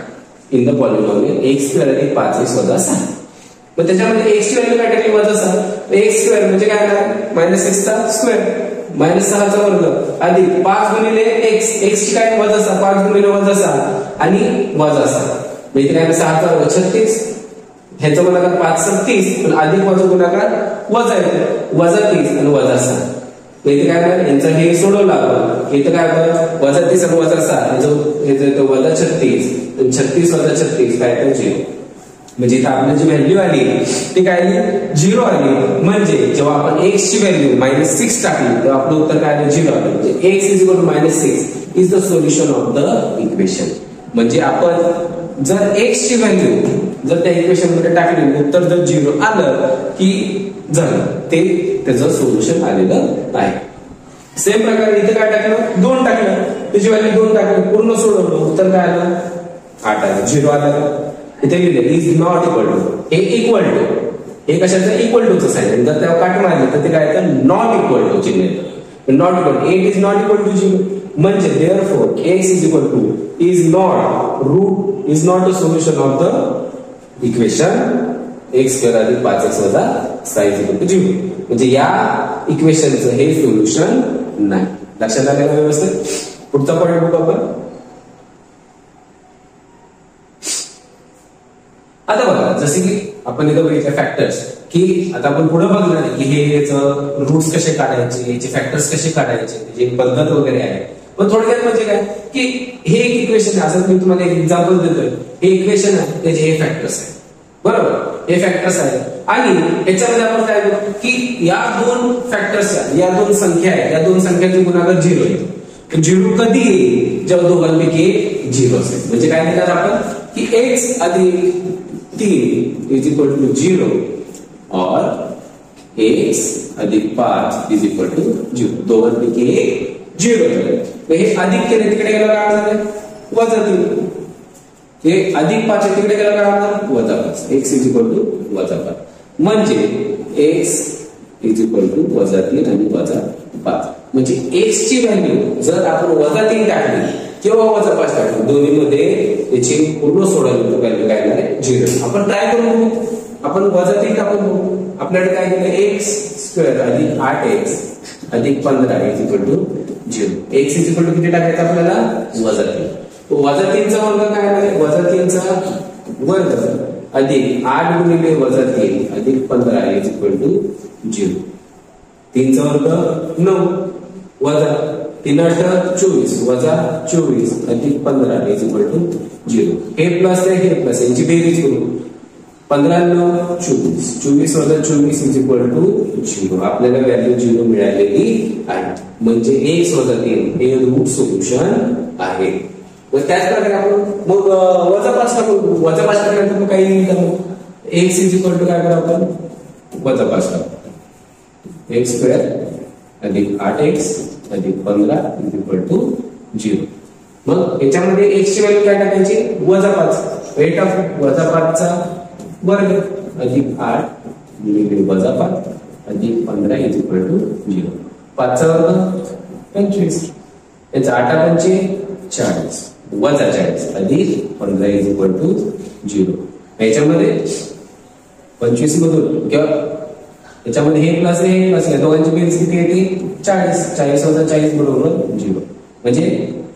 in the polynomial x square अधिक 5x वजा 6 मग त्याच्यामध्ये x ची व्हॅल्यू काय टाकली वजा 6 x स्क्वेअर म्हणजे काय येणार -6 चा स्क्वेअर -6 चा वर्ग अधिक 5 गुणिले x x ची काय वजा 6 5 गुणिले वजा 6 आणि वजा 6 म्हणजे इथे काय 6 चा वर्ग 36 ह्याचा गुणाकार 5 × 30 पण अधिक वजा गुणाकार वजा येतो वजा 30 आणि वजा 6 इथे काय होणार यांचं हे सोडवलं आपण इथे काय होतं वजा 30 आणि वजा 6 याचं वजा 36 आणि 36 वजा 36 काय तर 0 म्हणजे इथे आपली जी व्हॅल्यू आली ती काय आली 0 आली म्हणजे जेव्हा आपण x ची व्हॅल्यू -6 टाकली तेव्हा आपलं उत्तर काय आलं 0 आलं म्हणजे x = -6 is the solution of the equation म्हणजे आपण जर x ची व्हॅल्यू जर त्या इक्वेशन मध्ये टाकली उत्तर जर 0 आलं की झालं ते त्याचं सोल्युशन आलेलं आहे सेम प्रकारे इथे काय टाकलं 2 टाकलं त्याची व्हॅल्यू 2 टाकली पूर्ण सोडवलं उत्तर काय आलं 8 आलं 0 आलं इथे लिहिलं इज नॉट इक्वल टू हे इक्वल टू हे कशाचं इक्वल टूचं साइन जर त्यावर काट मारली तर ते काय येतं नॉट इक्वल टू चिन्ह not equal 8 is not equal to 0 म्हणजे therefore x is equal to is not a solution of the equation x square अधिक 5x वजा 6 इज इक्वल टू 0 म्हणजे या इक्वेशनचं हे सोल्युशन नाही लक्षात आलं का व्यवस्थित पुढचा पॉईंट बघू आपण आता बघा जसे की आपण इथं बघितलं फॅक्टर्स की आता आपण पुढे बघणार की हे याचं रूट्स कसे काढायचे याचे फॅक्टर्स कसे काढायचे त्याची पद्धत वगैरे आहे पण थोडक्यात म्हणजे काय की हे एक इक्वेशन आहे असं मी तुम्हाला एक एक्झाम्पल देतोय हे इक्वेशन आहे त्याचे हे फॅक्टर्स आहे बरोबर हे फॅक्टर्स आहे आणि याच्यामध्ये आपण काय करू की या दोन फॅक्टर्स या दोन संख्या आहेत या दोन संख्यांचे गुणाकार 0 येतो 0 कधी येईल जेव्हा दोघांपैकी 0 असेल म्हणजे काय म्हणतात आपण की x अधिक 3 इज इक्वल टू 0 और x अधिक 5 इज इक्वल टू 0 दोघांपैकी 0 हे अधिक केले तिकडे गेलं काय होणार वजा 3 हे अधिक 5 तिकडे गेलं काय होणार वजा 5 x इज इक्वल टू वजा 5 म्हणजे x इज इक्वल टू वजा 3 आणि वजा 5 म्हणजे x ची व्हॅल्यू जर आपण वजा 3 टाकली किंवा वजा 5 टाकली दोन्ही मध्ये याची पूर्ण सोडवली व्हॅल्यू काय आहे 0 आपण ट्राय करून बघू आपण वजा 3 टाकून बघू आपल्याकडे काय दिलं x स्क्वेअर अधिक 8x अधिक 15 is equal to 0 x is equal to किती टाकायचं आपल्याला वजा 3 वजा 3 चा वर्ग काय आहे वजा 3 चा वर्ग अधिक 8 गुणिले वजा 3 अधिक 15 इज इक्वल टू 0 3 चा वर्ग 9 वजा 3 8 24 वजा 24 अधिक 15 इज इक्वल टू 0 हे प्लस आहे हे प्लस यांची बेरीज करू 15 9 24 24 वजा 24 इज इक्वल टू 0 आपल्याला व्हॅल्यू 0 मिळालेली आहे म्हणजे x वजा 3 हे रूट सोल्युशन आहे मग त्याच प्रकारे आपण मग वजा 5 टाकू वजा 5 टाकल्यानंतर मग काही येईल का मग x इज इक्वल टू काय करू आपण वजा 5 टाकू x स्क्वेअर अधिक 8x अधिक 15 इज इक्वल टू 0 मग याच्यामध्ये x ची व्हॅल्यू काय टाकायची वजा 5 हे टाकू वजा 5 चा वर्ग अधिक 8 गुणिले वजा 5 अधिक 15 इज इक्वल टू 0 5 चा वर्ग 25 याचा 8 पंचे 40 वजा 40 अधिक 15 इज इक्वल टू 0 याच्यामध्ये 25 मधून किंवा याच्यामध्ये हे प्लस हे प्लस या दोघांची बेरीज किती येते 40 40 वजा 40 बरोबर 0 म्हणजे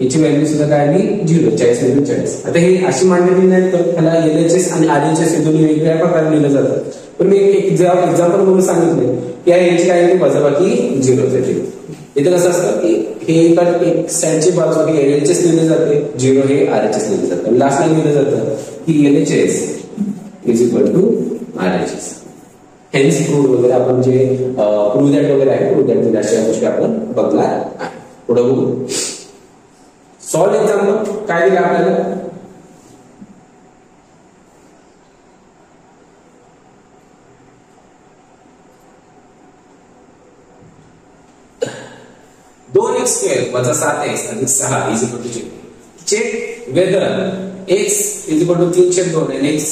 याची व्हॅल्यू सुद्धा काय आली 0 40 मधून 40 आता हे अशी मांडणी नाही तर त्याला LHS आणि RHS हे दोन्ही वेगवेगळ्या प्रकारे लिहिलं जातं पण मी एक एक्झाम्पल म्हणून सांगितले की याची काय आहे वजाबाकी 0 येते इथे कसं असतं की हे एक साईडची बाजू हे LHS लिहिले जाते 0 हे RHS लिहिले जातं लास्टला लिहिलं जातं की LHS is equal to RHS. Hence proved वगैरे आपण जे प्रूव्ह दॅट वगैरे आहे, प्रूव्ह दॅट अशा गोष्टी आपण बघणार आहे. पुढे बघू. सॉल्व एक्झाम्पल काय दिलं आपल्याला. दोन एक्स स्क्वेअर वजा 7x अधिक 6 is equal to check whether x is equal to 3/2 आणि x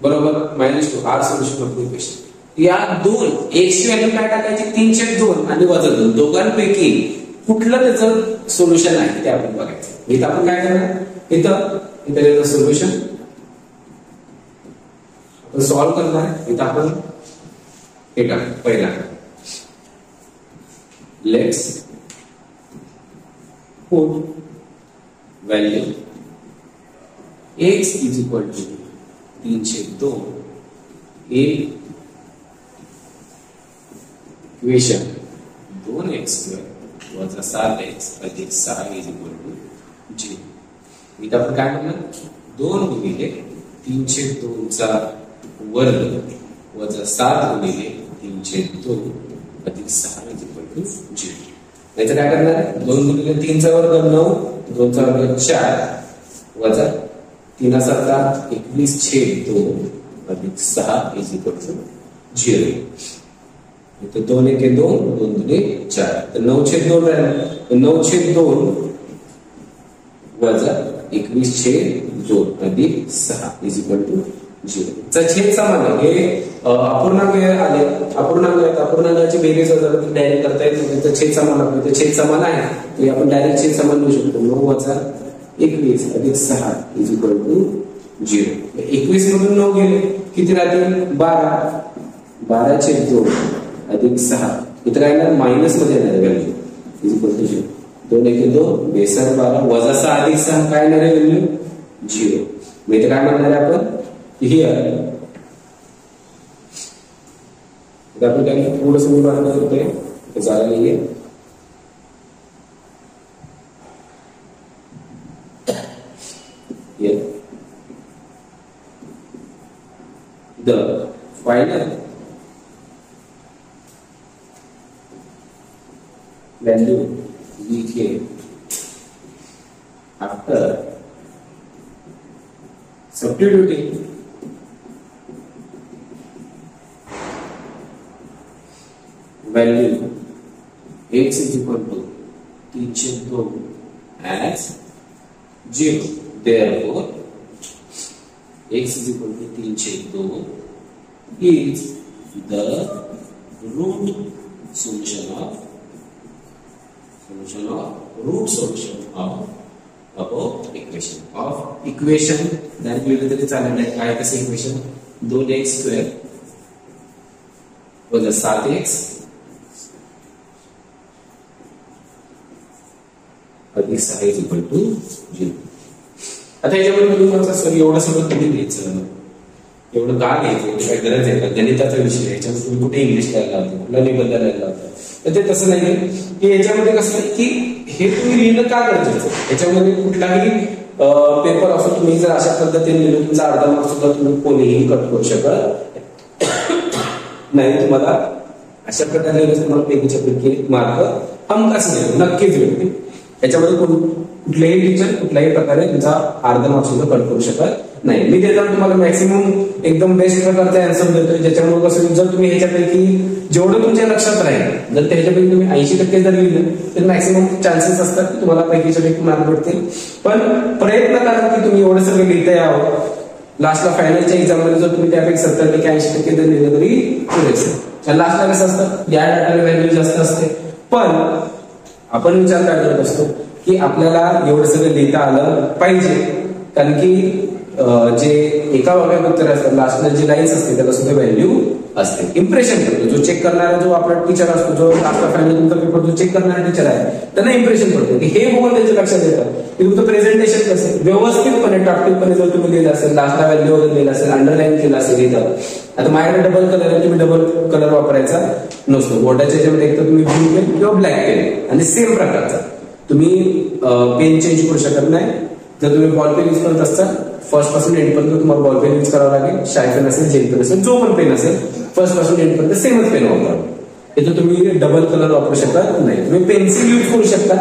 बरोबर -2 आर सोल्युशन ऑफ इक्वेशन. या दोन x ची व्हॅल्यू काय टाकायची 3/2 आणि वजा 2 दोघांपैकी कुठलं त्याचं सोल्युशन आहे ते आपण बघायचं. इथं आपण काय करणार, इथं सोल्युशन आपण सॉल्व्ह करणार. इथं आपण हे टाक पहिला let's put value x is equal to 3/2 in equation 2x square वजा 7x अधिक 6 is equal to 0. इथं आपण काय म्हणणार 2 गुणिले 3/2 चा वर्ग वजा 7 गुणिले 3/2 अधिक 6 is equal to 0. नाहीतर काय करणार आहे 2 गुणिले 3 चा वर्ग 9 2 चा वर्ग 4 वजा 3 7 21/2 अधिक 6 इज इक्वल टू 0. इथे 2 1 2 2 दुने 4 तर 9/2 राहिला. 9/2 वजा 21/2 अधिक 6 इज इक्वल टू 0. चा छेद समान आहे. हे अपूर्णांक आले, अपूर्णांकाची बेरीज वजाबाकी डायरेक्ट करता येत नाही. तर छेद समान आपलं छेद समान आहे तर आपण डायरेक्ट छेद समान लिहू शकतो. 9 वजा 21 अधिक 6 इज इक्वल टू 0. 21 मधून 9 गेले किती राहतील 12. 12/2 अधिक 6 इथं काय येणार मायनस मध्ये येणार व्हॅल्यू इज इक्वल टू 0. 2 1 2 बेसार 12 वजा 6 अधिक 6 काय येणार आहे व्हॅल्यू 0. मग इथे काय म्हणणार आहे आपण हियर आपण काय थोडंसं उदाहरण करतोय ते जागा नाहीये. The final value we get after substituting value x is equal to 3/2 as 0. Therefore, x is equal to 3/2 is the root solution of above equation. Of equation that we will चालेल काय कसं इक्वेशन 2x स्क्वेअर वजा 7x अधिक 6 is equal to 0. आता याच्यामध्ये तुम्हाला sir एवढं सगळं किती घ्यायचं, एवढं का घ्यायचं, काय गरज आहे का, गणिताचा विषय याच्यामध्ये तुम्ही कुठे इंग्लिश लिहायला होतं कुठला निबंध लिहायला होता. तर ते तसं नाही की याच्यामध्ये कसं आहे की हे तुम्ही लिहिणं का गरजेचं. याच्यामध्ये कुठलाही पेपर असो तुम्ही जर अशा पद्धतीने लिहिलं तुमचा अर्धा मार्क सुद्धा तुम्ही कोणीही कट करू शकत नाही. तुम्हाला अशा प्रकारे तुम्हाला पैकीच्या पैकी मार्क हमखास मिळेल, नक्कीच मिळतील. याच्यामध्ये कुठल्याही टीचर कुठल्याही प्रकारे तुमचा अर्धा मार्क सुद्धा कट करू शकत नाही. मी देताना तुम्हाला मॅक्सिमम एकदम बेस्ट प्रकारचा आन्सर देतोय ज्याच्यामुळे कसं जर तुम्ही ह्याच्यापैकी जेवढं तुमच्या लक्षात राहील जर त्याच्यापैकी तुम्ही 80% जर लिहिलं तर मॅक्सिमम चान्सेस असतात की तुम्हाला पैकीच्या पैकी मार्क भेटतील. पण प्रयत्न करा की तुम्ही एवढं सगळं लिहिता यावं. लास्टला फायनलच्या एक्झाममध्ये जर तुम्ही त्यापैकी 70% 80% जर लिहिलं तरी पुरेसं. लास्टला कसं असतं या डाटाला व्हॅल्यू जास्त असते. पण आपण विचार काय करत असतो की आपल्याला एवढं सगळं लिहिता आलं पाहिजे, कारण की जे एका वाक्यात उत्तर असतात लास्टला जे लाईन्स असते त्याला सुद्धा व्हॅल्यू असते. इम्प्रेशन पडतो. जो चेक करणारा जो आपला टीचर असतो, जो लास्टला फायनल तुमचा पेपर जो चेक करणारा टीचर आहे त्यांना इम्प्रेशन पडतो की हे बघून त्यांच्या लक्षात येतं की तुमचं प्रेझेंटेशन कसं व्यवस्थितपणे टाकटीकपणे जर तुम्ही लिहिलं असेल, लास्टला व्हॅल्यू वगैरे लिहिलं असेल, अंडरलाईन केलं असेल इथं. आता माझ्याकडे डबल कलर आहे, तुम्ही डबल कलर वापरायचा नसतो. बोर्डाच्या याच्यामध्ये एक तर तुम्ही ब्लू पेन किंवा ब्लॅक पेन आणि सेम प्रकारचा तुम्ही पेन चेंज करू शकत नाही. जर तुम्ही बॉल पेन यूज करत असता फर्स्ट पासून एंड पर्यंत तुम्हाला बॉल पेन यूज करावा लागेल, शाई पेन असेल, जेल पेन असेल, जो पण पेन असेल फर्स्ट पासून एंड पर्यंत सेमच पेन वापरावा. इथं तुम्ही डबल कलर वापरू शकता नाही. तुम्ही पेन्सिल यूज करू शकता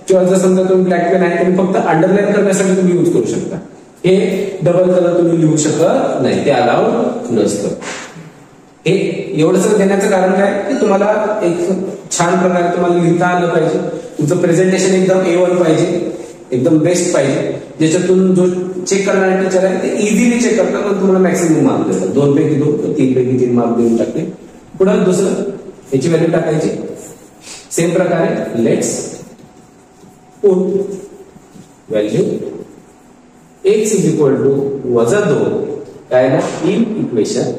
किंवा जर समजा तुम्ही ब्लॅक पेन आहे तुम्ही फक्त अंडरलाईन करण्यासाठी तुम्ही यूज करू शकता. हे डबल कलर तुम्ही लिहू शकत नाही, ते अलाउड नसतं. हे एवढं सगळं देण्याचं कारण काय की तुम्हाला एक छान प्रकारे तुम्हाला लिहिता आलं पाहिजे. तुमचं प्रेझेंटेशन एकदम A1 पाहिजे, एकदम बेस्ट पाहिजे, ज्याच्यातून जो चेक करणारे टीचर आहे ते इझिली चेक करतात आणि तुम्हाला मॅक्सिमम मार्क देतात. 2 पैकी 2, 3 पैकी 3 मार्क देऊन टाकते. पुढे दुसरं याची व्हॅल्यू टाकायची. सेम प्रकारे let's put value x is equal to -2 काय ना in equation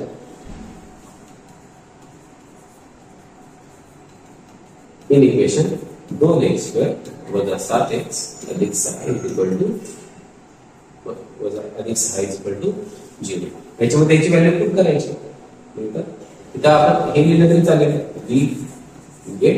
in equation 2x² - 7x अधिक 6 इक्वल टू अधिक 6 इक्वल टू 0. याच्यामध्ये याची व्हॅल्यू पुट करायची. इथं आपण हे लिहिलं तरी चालेल. वी गेट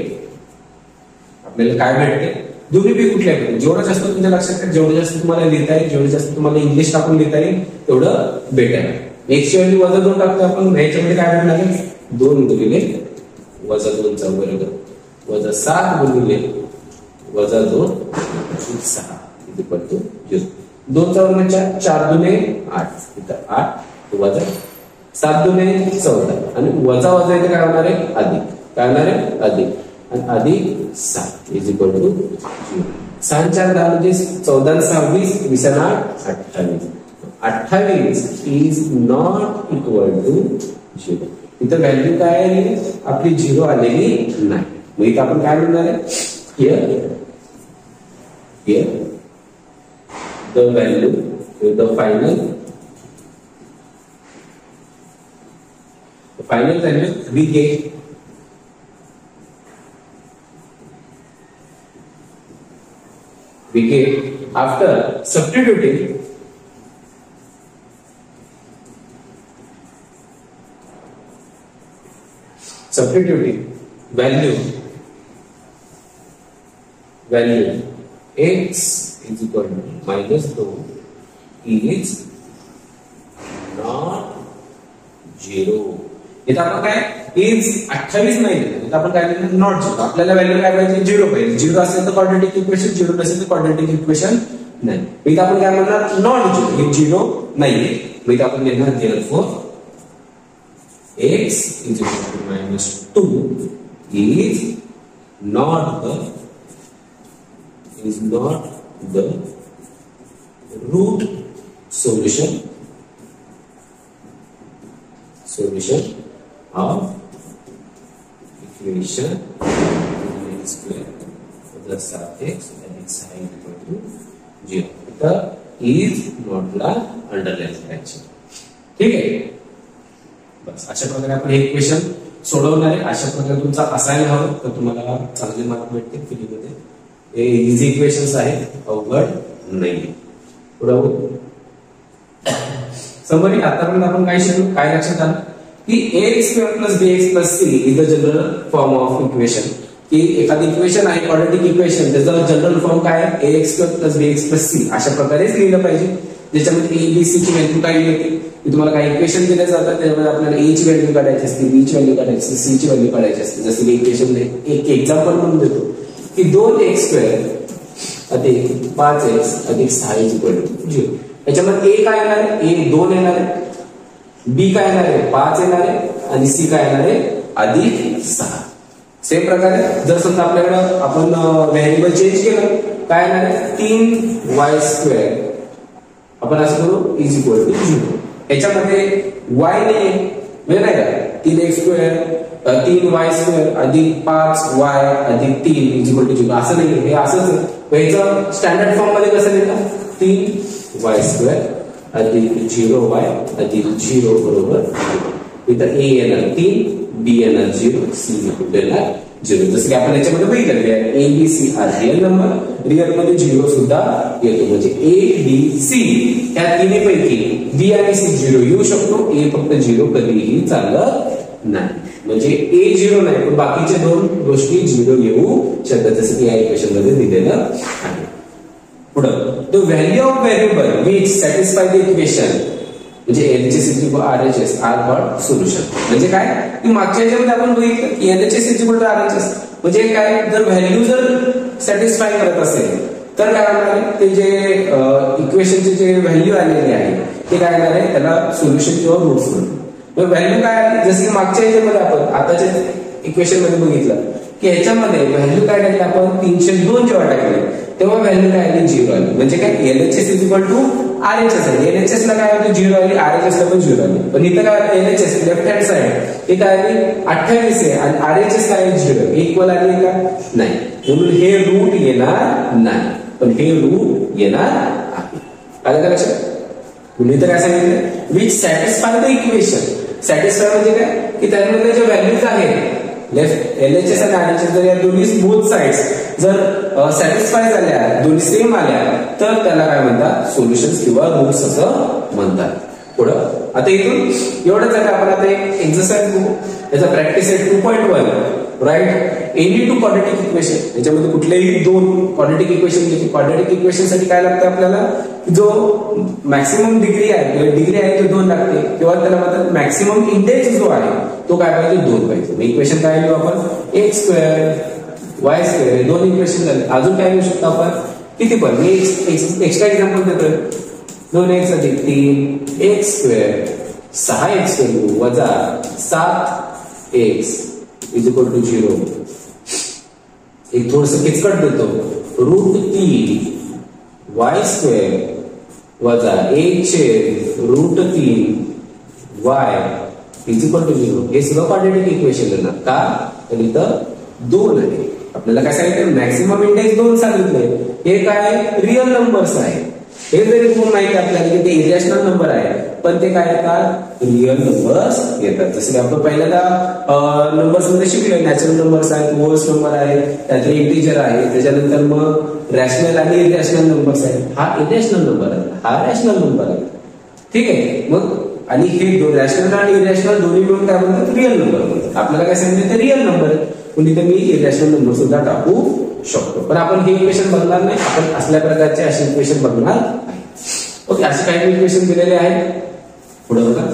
आपल्याला काय भेटते दोन्ही पैकी कुठल्या पैकी जेवढं जास्त तुमच्या लक्षात ठेवा, जेवढं जास्त तुम्हाला लिहिता येईल, जेवढं जास्त तुम्हाला इंग्लिश टाकून लिहिता येईल तेवढं बेटर. एक्सची व्हॅल्यू -2 टाकतो आपण. याच्यामध्ये काय भेटणार आहे 2 गुणिले -2 चा वर्ग -7 गुणिले -2 अधिक 6 इक्वल टू 0. 2 चा वर्ग 4 दुने 8 इथं 8 वजा 7 दुने 14 आणि वजा वजा इथे काय होणार आहे अधिक. काय होणार आहे अधिक आणि अधिक 7 इज इक्वल टू 0. 6 4 10 म्हणजे 14 6 20 20 8 28. 28 इज नॉट इक्वल टू 0. इथं व्हॅल्यू काय आहे आपली 0 आलेली नाही. मग इथं आपण काय म्हणणार आहे here the value the final value we get after substituting value x is equal to -2 is not 0. इथं आपण काय इज 28 नाही इथं आपण काय लिहिलं नॉट 0. आपल्याला व्हॅल्यू काय पाहिजे 0 पाहिजे. 0 असेल तर क्वाड्रॅटिक इक्वेशन, 0 नसेल तर क्वाड्रॅटिक इक्वेशन नाही. इथं आपण काय म्हणणार नॉट 0. हे 0 नाहीये. इथं आपण लिहिणार therefore x is equal to -2 is not the root solution of equation x square plus 7x अधिक 6 equal to 0. इथं is not ला अंडरलाईन करायची. ठीक आहे. बस अशा प्रकारे आपण हे इक्वेशन सोडवणार आहे. अशा प्रकारे तुमचा असायला हवं तर तुम्हाला चांगले मार्क भेटतील फिलिंगमध्ये. हे इझी इक्वेशन्स आहेत, अवघड नाही. पुढे समरी आतापर्यंत आपण काय शिकलो काय लक्षात आलं की ax² + bx + c is the general form of equation. की एखादी इक्वेशन आहे क्वाड्रॅटिक इक्वेशन त्याचा जनरल फॉर्म काय आहे ax² + bx + c अशा प्रकारेच लिहिलं पाहिजे. ज्याच्यामध्ये a b c ची व्हॅल्यू काय येते की तुम्हाला काही इक्वेशन दिले जातात त्याच्यामध्ये आपल्याला a ची व्हॅल्यू काढायची असते, b ची व्हॅल्यू काढायची असते, c ची व्हॅल्यू काढायची असते. जसं की इक्वेशन एक एक्झाम्पल म्हणून देतो की 2x² अधिक 5x अधिक 6 = 0. याच्यामध्ये a काय येणार आहे a 2 येणार आहे, b काय येणार आहे 5 येणार आहे आणि c काय येणार आहे अधिक 6. सेम प्रकारे जर समजा आपल्याकडे आपण व्हेरिएबल चेंज केलं काय येणार आहे 3y² आपण असं करू इज इक्वल टू 0. याच्यामध्ये y नाही वेळ नाही का 3x² 3y² अधिक 5y अधिक 3 इज इक्वल टू 0 असं नाही. हे असंच ह्याचं स्टँडर्ड फॉर्म मध्ये कसं लिहितात 3y² अधिक 0y अधिक 0 बरोबर 0. इथं a येणार 3 b येणार 0 c येणार 0. जसं की आपण याच्यामध्ये बघितलं a b c हा रिअल नंबर, रिअल मध्ये 0 सुद्धा येतो. म्हणजे a b c या तिन्हीपैकी b आणि c 0 येऊ शकतो, a फक्त 0 कधीही चालत नाही. म्हणजे a 0 नाही पण बाकीच्या दोन गोष्टी 0 येऊ शकतात जसं की या इक्वेशन मध्ये दिलेलं आहे. पुढे the value of variable which satisfy the equation म्हणजे LHS equal RHS are called solution. म्हणजे काय की मागच्या याच्यामध्ये आपण बघितलं की LHS इक्वल टू RHS म्हणजे काय, जर व्हॅल्यू जर सॅटिस्फाय करत असेल तर काय होणार आहे, ते जे इक्वेशनचे जे व्हॅल्यू आलेली आहे ते काय होणार आहे, त्याला सोल्युशन किंवा रूट्स म्हणतात. व्हॅल्यू काय आली, जसं की मागच्या याच्यामध्ये आपण आताच्या इक्वेशन मध्ये बघितलं की ह्याच्यामध्ये व्हॅल्यू काय टाकली आपण 302 जेव्हा टाकले तेव्हा व्हॅल्यू काय आली 0 आली. म्हणजे काय LHS इक्वल टू RHS आहे. LHS ला काय होतं 0 आली, RHS ला पण 0 आली. पण इथं काय LHS लेफ्ट हँड साइड हे काय आली 28 आहे आणि RHS काय 0 इक्वल आली का नाही, म्हणून हे रूट येणार नाही, पण हे रूट येणार आहे. आलं का लक्षात? तुम्ही इथं काय सांगितलं which satisfy the equation. Satisfy म्हणजे काय की त्यामध्ये जे व्हॅल्यूज आहेत लेफ्ट LHS आणि RHS जर या दोन्ही बोथ साइड्स जर सॅटिस्फाय झाल्या, दोन्ही सेम आल्या तर त्याला काय म्हणतात सोल्युशन्स किंवा रूट्स असं म्हणतात. पुढं आता इथून एवढंच आहे. आपण आता एक एक्सरसाइज बघू, याचा प्रॅक्टिस आहे 2.1 write any two quadratic equation. याच्यामध्ये कुठलेही दोन क्वाड्रेटिक इक्वेशन घ्यायची. क्वाड्रेटिक इक्वेशन साठी काय लागतं आपल्याला, जो मॅक्सिमम डिग्री आहे तो 2 लागते किंवा त्याला म्हणतात मॅक्सिमम इंडेक्स जो आहे तो काय पाहिजे 2 पाहिजे. इक्वेशन काय लिहू आपण x² y² हे 2 इक्वेशन झाले. अजून काय लिहू शकतो आपण किती पण, मी एक्स्ट्रा एक्झाम्पल देतोय. 2x अधिक 3 x² 6x² वजा 7x इज इक्वल टू 0. एक थोडंसं किचकट देतो, √3 y² वजा 1/√3 y इज इक्वल टू 0. हे सगळं क्वाड्रेटिक इक्वेशन आहे ना, का तर इथं 2 आहे. आपल्याला काय सांगितलं मॅक्सिमम इंडेक्स 2 सांगितलंय. हे काय रिअल नंबर्स आहे. हे जरी तुम्हाला माहिती आपल्याला की ते इरॅशनल नंबर आहे पण ते काय येतात रिअल नंबर्स येतात. जसं की आपण पहिल्यांदा नंबर्स मध्ये शिकलोय नॅचरल नंबर्स आहेत, होल्स नंबर आहेत, त्यातले इंटिजर आहे, त्याच्यानंतर मग रॅशनल आणि इरॅशनल नंबर्स आहेत. हा इरॅशनल नंबर आहे, हा रॅशनल नंबर आहे. ठीक आहे. मग आणि हे रॅशनल आणि इरॅशनल दोन्ही मिळून काय म्हणतात रिअल नंबर म्हणतात. आपल्याला काय सांगितलं ते रिअल नंबर आहे, पण इथे मी इरॅशनल नंबर सुद्धा टाकू शकतो. पण आपण हे इक्वेशन बघणार नाही, आपण असल्या प्रकारचे असे इक्वेशन बघणार आहे. ओके, असे काही इक्वेशन दिलेले आहेत. पुढे बघा,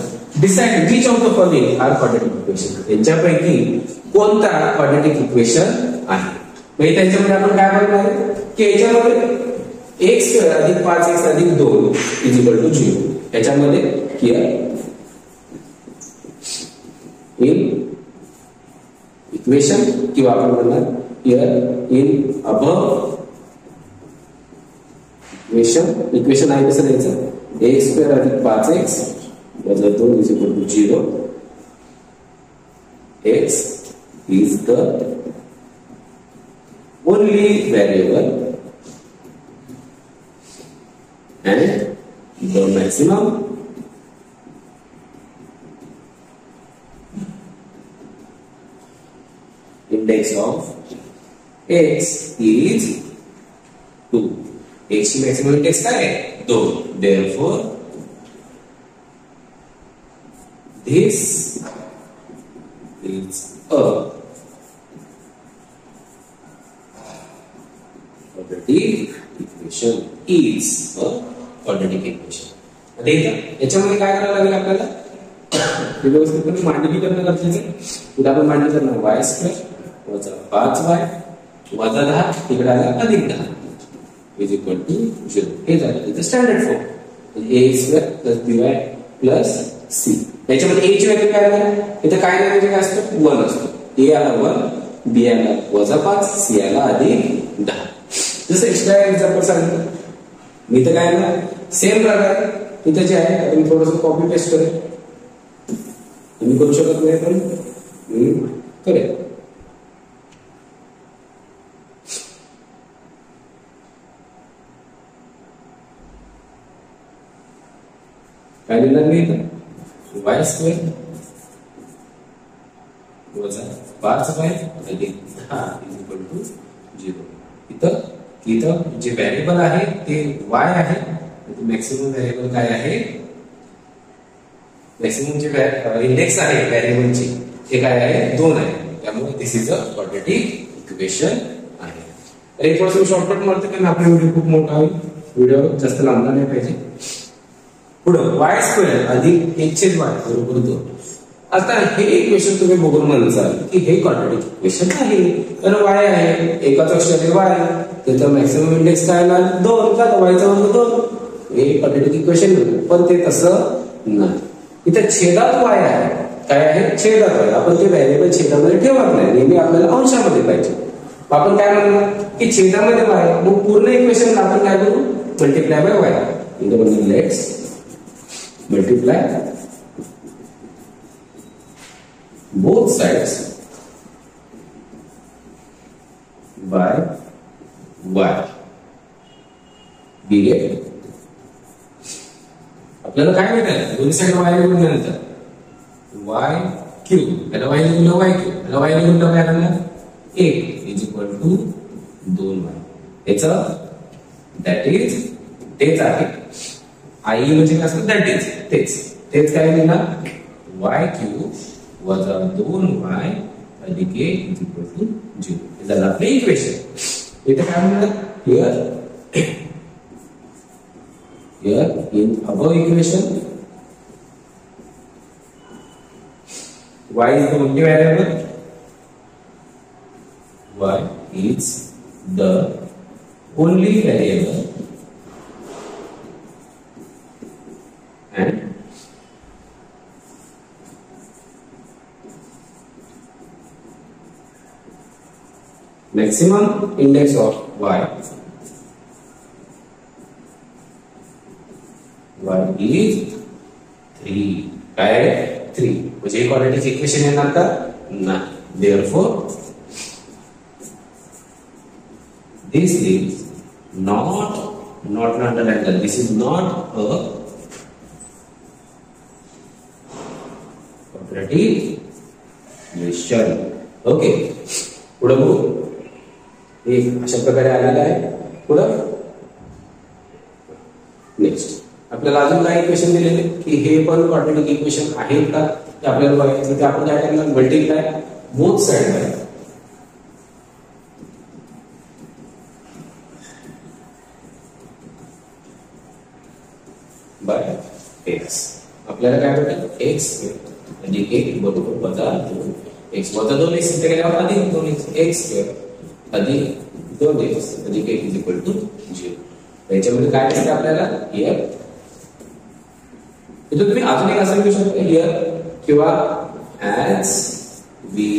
decide which of the following are quadratic equation. यांच्यापैकी कोणता क्वाड्रेटिक इक्वेशन आहे. म्हणजे त्याच्यामध्ये आपण काय बघणार आहे की याच्यामध्ये x² अधिक 5x अधिक 2 इज इक्वल टू 0. याच्यामध्ये क्लिअर इन इक्वेशन किंवा आपण म्हणणार हियर इन अबव इक्वेशन आहे कसं द्यायचं x² अधिक 5x वजा 2 is equal to 0. x is the only variable and the maximum index of x is 2. x ची मॅक्सिमम इंडेक्स काय आहे 2. Therefore this is a quadratic equation. Is a quadratic equation. आता याच्यामध्ये काय करायला लागेल आपल्याला व्यवस्थितपणे मांडणी करणं गरजेचं आहे. उद्या आपण मांडणी करणार y² वजा 5y वजा 10 तिकडे आला अधिक 10 इज इक्वल टू 0. हे झालं इथं standard form ax² plus by plus c. याच्यामध्ये a ची व्हॅल्यू काय आहे इथं काय नाही म्हणजे काय असतं 1 असतो. a आला 1 b आला वजा 5 c आला अधिक 10. जसं एक्स्ट्रा एक्झाम्पल सांगितलं मी तर काय ना सेम प्रकार इथं जे आहे मी थोडंसं कॉपी पेस्ट करेन. तुम्ही करू शकत नाही पण मी करेन. काय लिहिणार मी इथं y² वजा 5y अधिक 10 इज इक्वल टू 0. इथं जे व्हेरिएबल आहे ते y आहे. मॅक्सिमम व्हेरिएबल काय आहे मॅक्सिमम जे इंडेक्स आहे व्हेरिएबलची ते काय आहे 2 आहे. त्यामुळे दिस इज अ क्वाड्रेटिक इक्वेशन आहे. एक थोडंसं शॉर्टकट मारतो कारण आपला व्हिडिओ खूप मोठा होईल. व्हिडिओ जास्त लांबला नाही पाहिजे. पुढं वाय स्क्वेअर अधिक 1/y बरोबर 2. आता हे इक्वेशन तुम्ही बघून म्हणसाल की हे क्वाड्रॅटिक इक्वेशन आहे, कारण वाय आहे, एकाच अक्षर आहे वाय, त्याचा मॅक्सिमम इंडेक्स काय आला 2, का तर वायचा वर्ग 2. हे क्वाड्रॅटिक इक्वेशन आहे. पण ते तसं नाही. इथे छेदात वाय आहे. काय आहे? छेदात आहे. आपण ते व्हेरिएबल छेदामध्ये ठेवत नाही, नेहमी आपल्याला अंशामध्ये पाहिजे. आपण काय म्हणणार की छेदामध्ये वाय, मग पूर्ण इक्वेशन आपण काय करू? Multiply by Y. इथे म्हणजे let's multiply both sides by y. get आपल्याला काय मिळतं? दोन्ही साइड y ने गुणल्यानंतर y क्यूब, याला y ने गुणलं y क्यूब, याला y ने गुणलं काय झालं 1 इज इक्वल टू 2y. याचं दॅट इज तेच आहे. I म्हणजे काय असतं? दॅट इज तेच काय लिहिणार? y क्यूब वजा 2y अधिक 1 इज इक्वल टू 0. हे झालं आपलं इक्वेशन. इथे काय म्हणतात? here in above equation y is the only variable. Y is the only variable and maximum index of y is 3. काय आहे? 3. म्हणजे हे क्वाड्रॅटिक इक्वेशन येणार का? नाही. Therefore this is not underlined. This is not a quadratic equation. Okay, पुढे बघू. एक अशा प्रकारे आलेला आहे. पुढे नेक्स्ट आपल्याला अजून काय इक्वेशन दिलेले की हे पण क्वाड्रॅटिक इक्वेशन आहे का ते आपल्याला बघायचं. ते आपण काय करणार? Multiply both side by x. आपल्याला काय भेटेल? x अधिक 1 बरोबर वजा 2. x वजा 2x इथे गेल्यावर अधिक 2x. x स्क्वेअर अधिक 2x अधिक 1 इज इक्वल टू 0. याच्यामध्ये काय मिळते आपल्याला? हियर इथे तुम्ही अजून एक असं लिहू शकता हियर, किंवा as we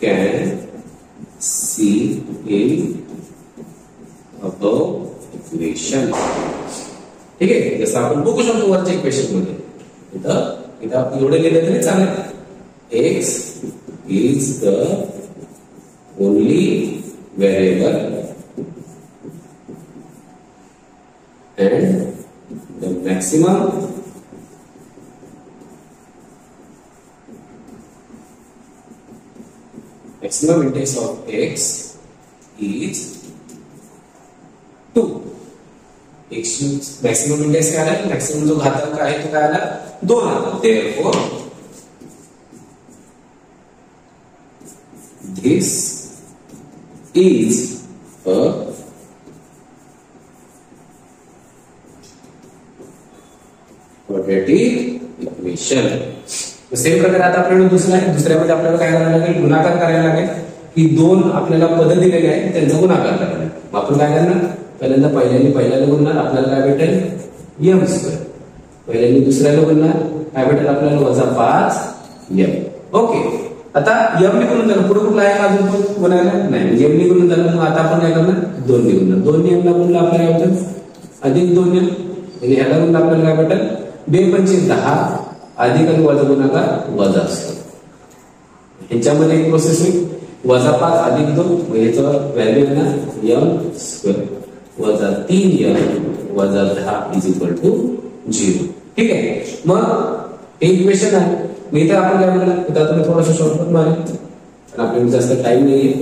can see in above equation. ठीक आहे, जसं आपण बघू शकतो वरच्या इक्वेशन मध्ये. इथं एवढे लिहिले तरी चालेल. x is the only variable and the maximum index of x is 2. x maximum index काय आहे? maximum जो घातांक आहे तो काय आला? 2 आला. Therefore this is a quadratic equation. Same प्रकारे आता आपल्याला दुसऱ्यामध्ये आपल्याला काय करायला लागेल? गुणाकार करायला लागेल. की 2 आपल्याला पद दिलेले आहेत त्यांचा गुणाकार करायला लागेल. आपण काय करणार? पहिल्याला गुणणार, आपल्याला काय भेटेल? m square. पहिल्यांदा दुसऱ्याला गुणणार, काय भेटेल आपल्याला? वजा 5m. ओके, आता m निघून झालं. पुढे कुठला आहे अजून पण गुणायला नाही. m निघून झालं. मग आता आपण काय करणार? 2 निघून. 2 m ला गुणलं आपल्याला काय भेटेल? अधिक 2m. आणि ह्याला गुणलं आपल्याला काय भेटेल? 2 पंचे 10 अधिक आणि वजा गुणाकार वजा असतो. ह्याच्यामध्ये एक प्रोसेस होईल. वजा 5 अधिक 2 याचं व्हॅल्यू आहे ना m स्क्वेअर वजा 3m वजा 10 इज इक्वल टू 0. ठीक आहे, मग हे इक्वेशन आहे. मी इथे आपण काय म्हणलं? इथं तुम्ही थोडंसं शॉर्टकट मारेल, पण आपल्याला जास्त टाइम नाहीये.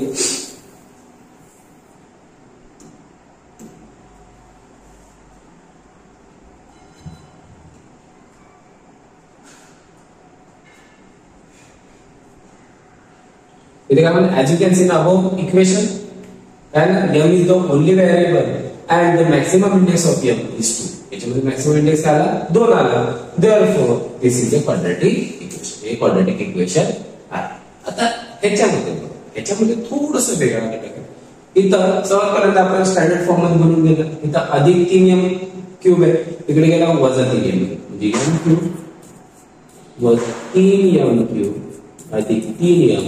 इथे काय म्हणलं? As you can see in above equation काय ना m is the only variable and the maximum index of m is 2. याच्यामध्ये मॅक्सिमम इंडेक्स काय आला 2 आला. Therefore this is a quadratic equation. हे क्वाड्रॅटिक इक्वेशन आहे. आता ह्याच्यामध्ये थोडस वेगळं घटक आहे. इथं सर्वपर्यंत आपण स्टँडर्ड फॉर्म मध्ये बनवून गेलं. इथं अधिक 3m क्यूब आहे, इकडे गेला वजा 3m म्हणजे m क्यूब व 3m क्यूब अधिक 3m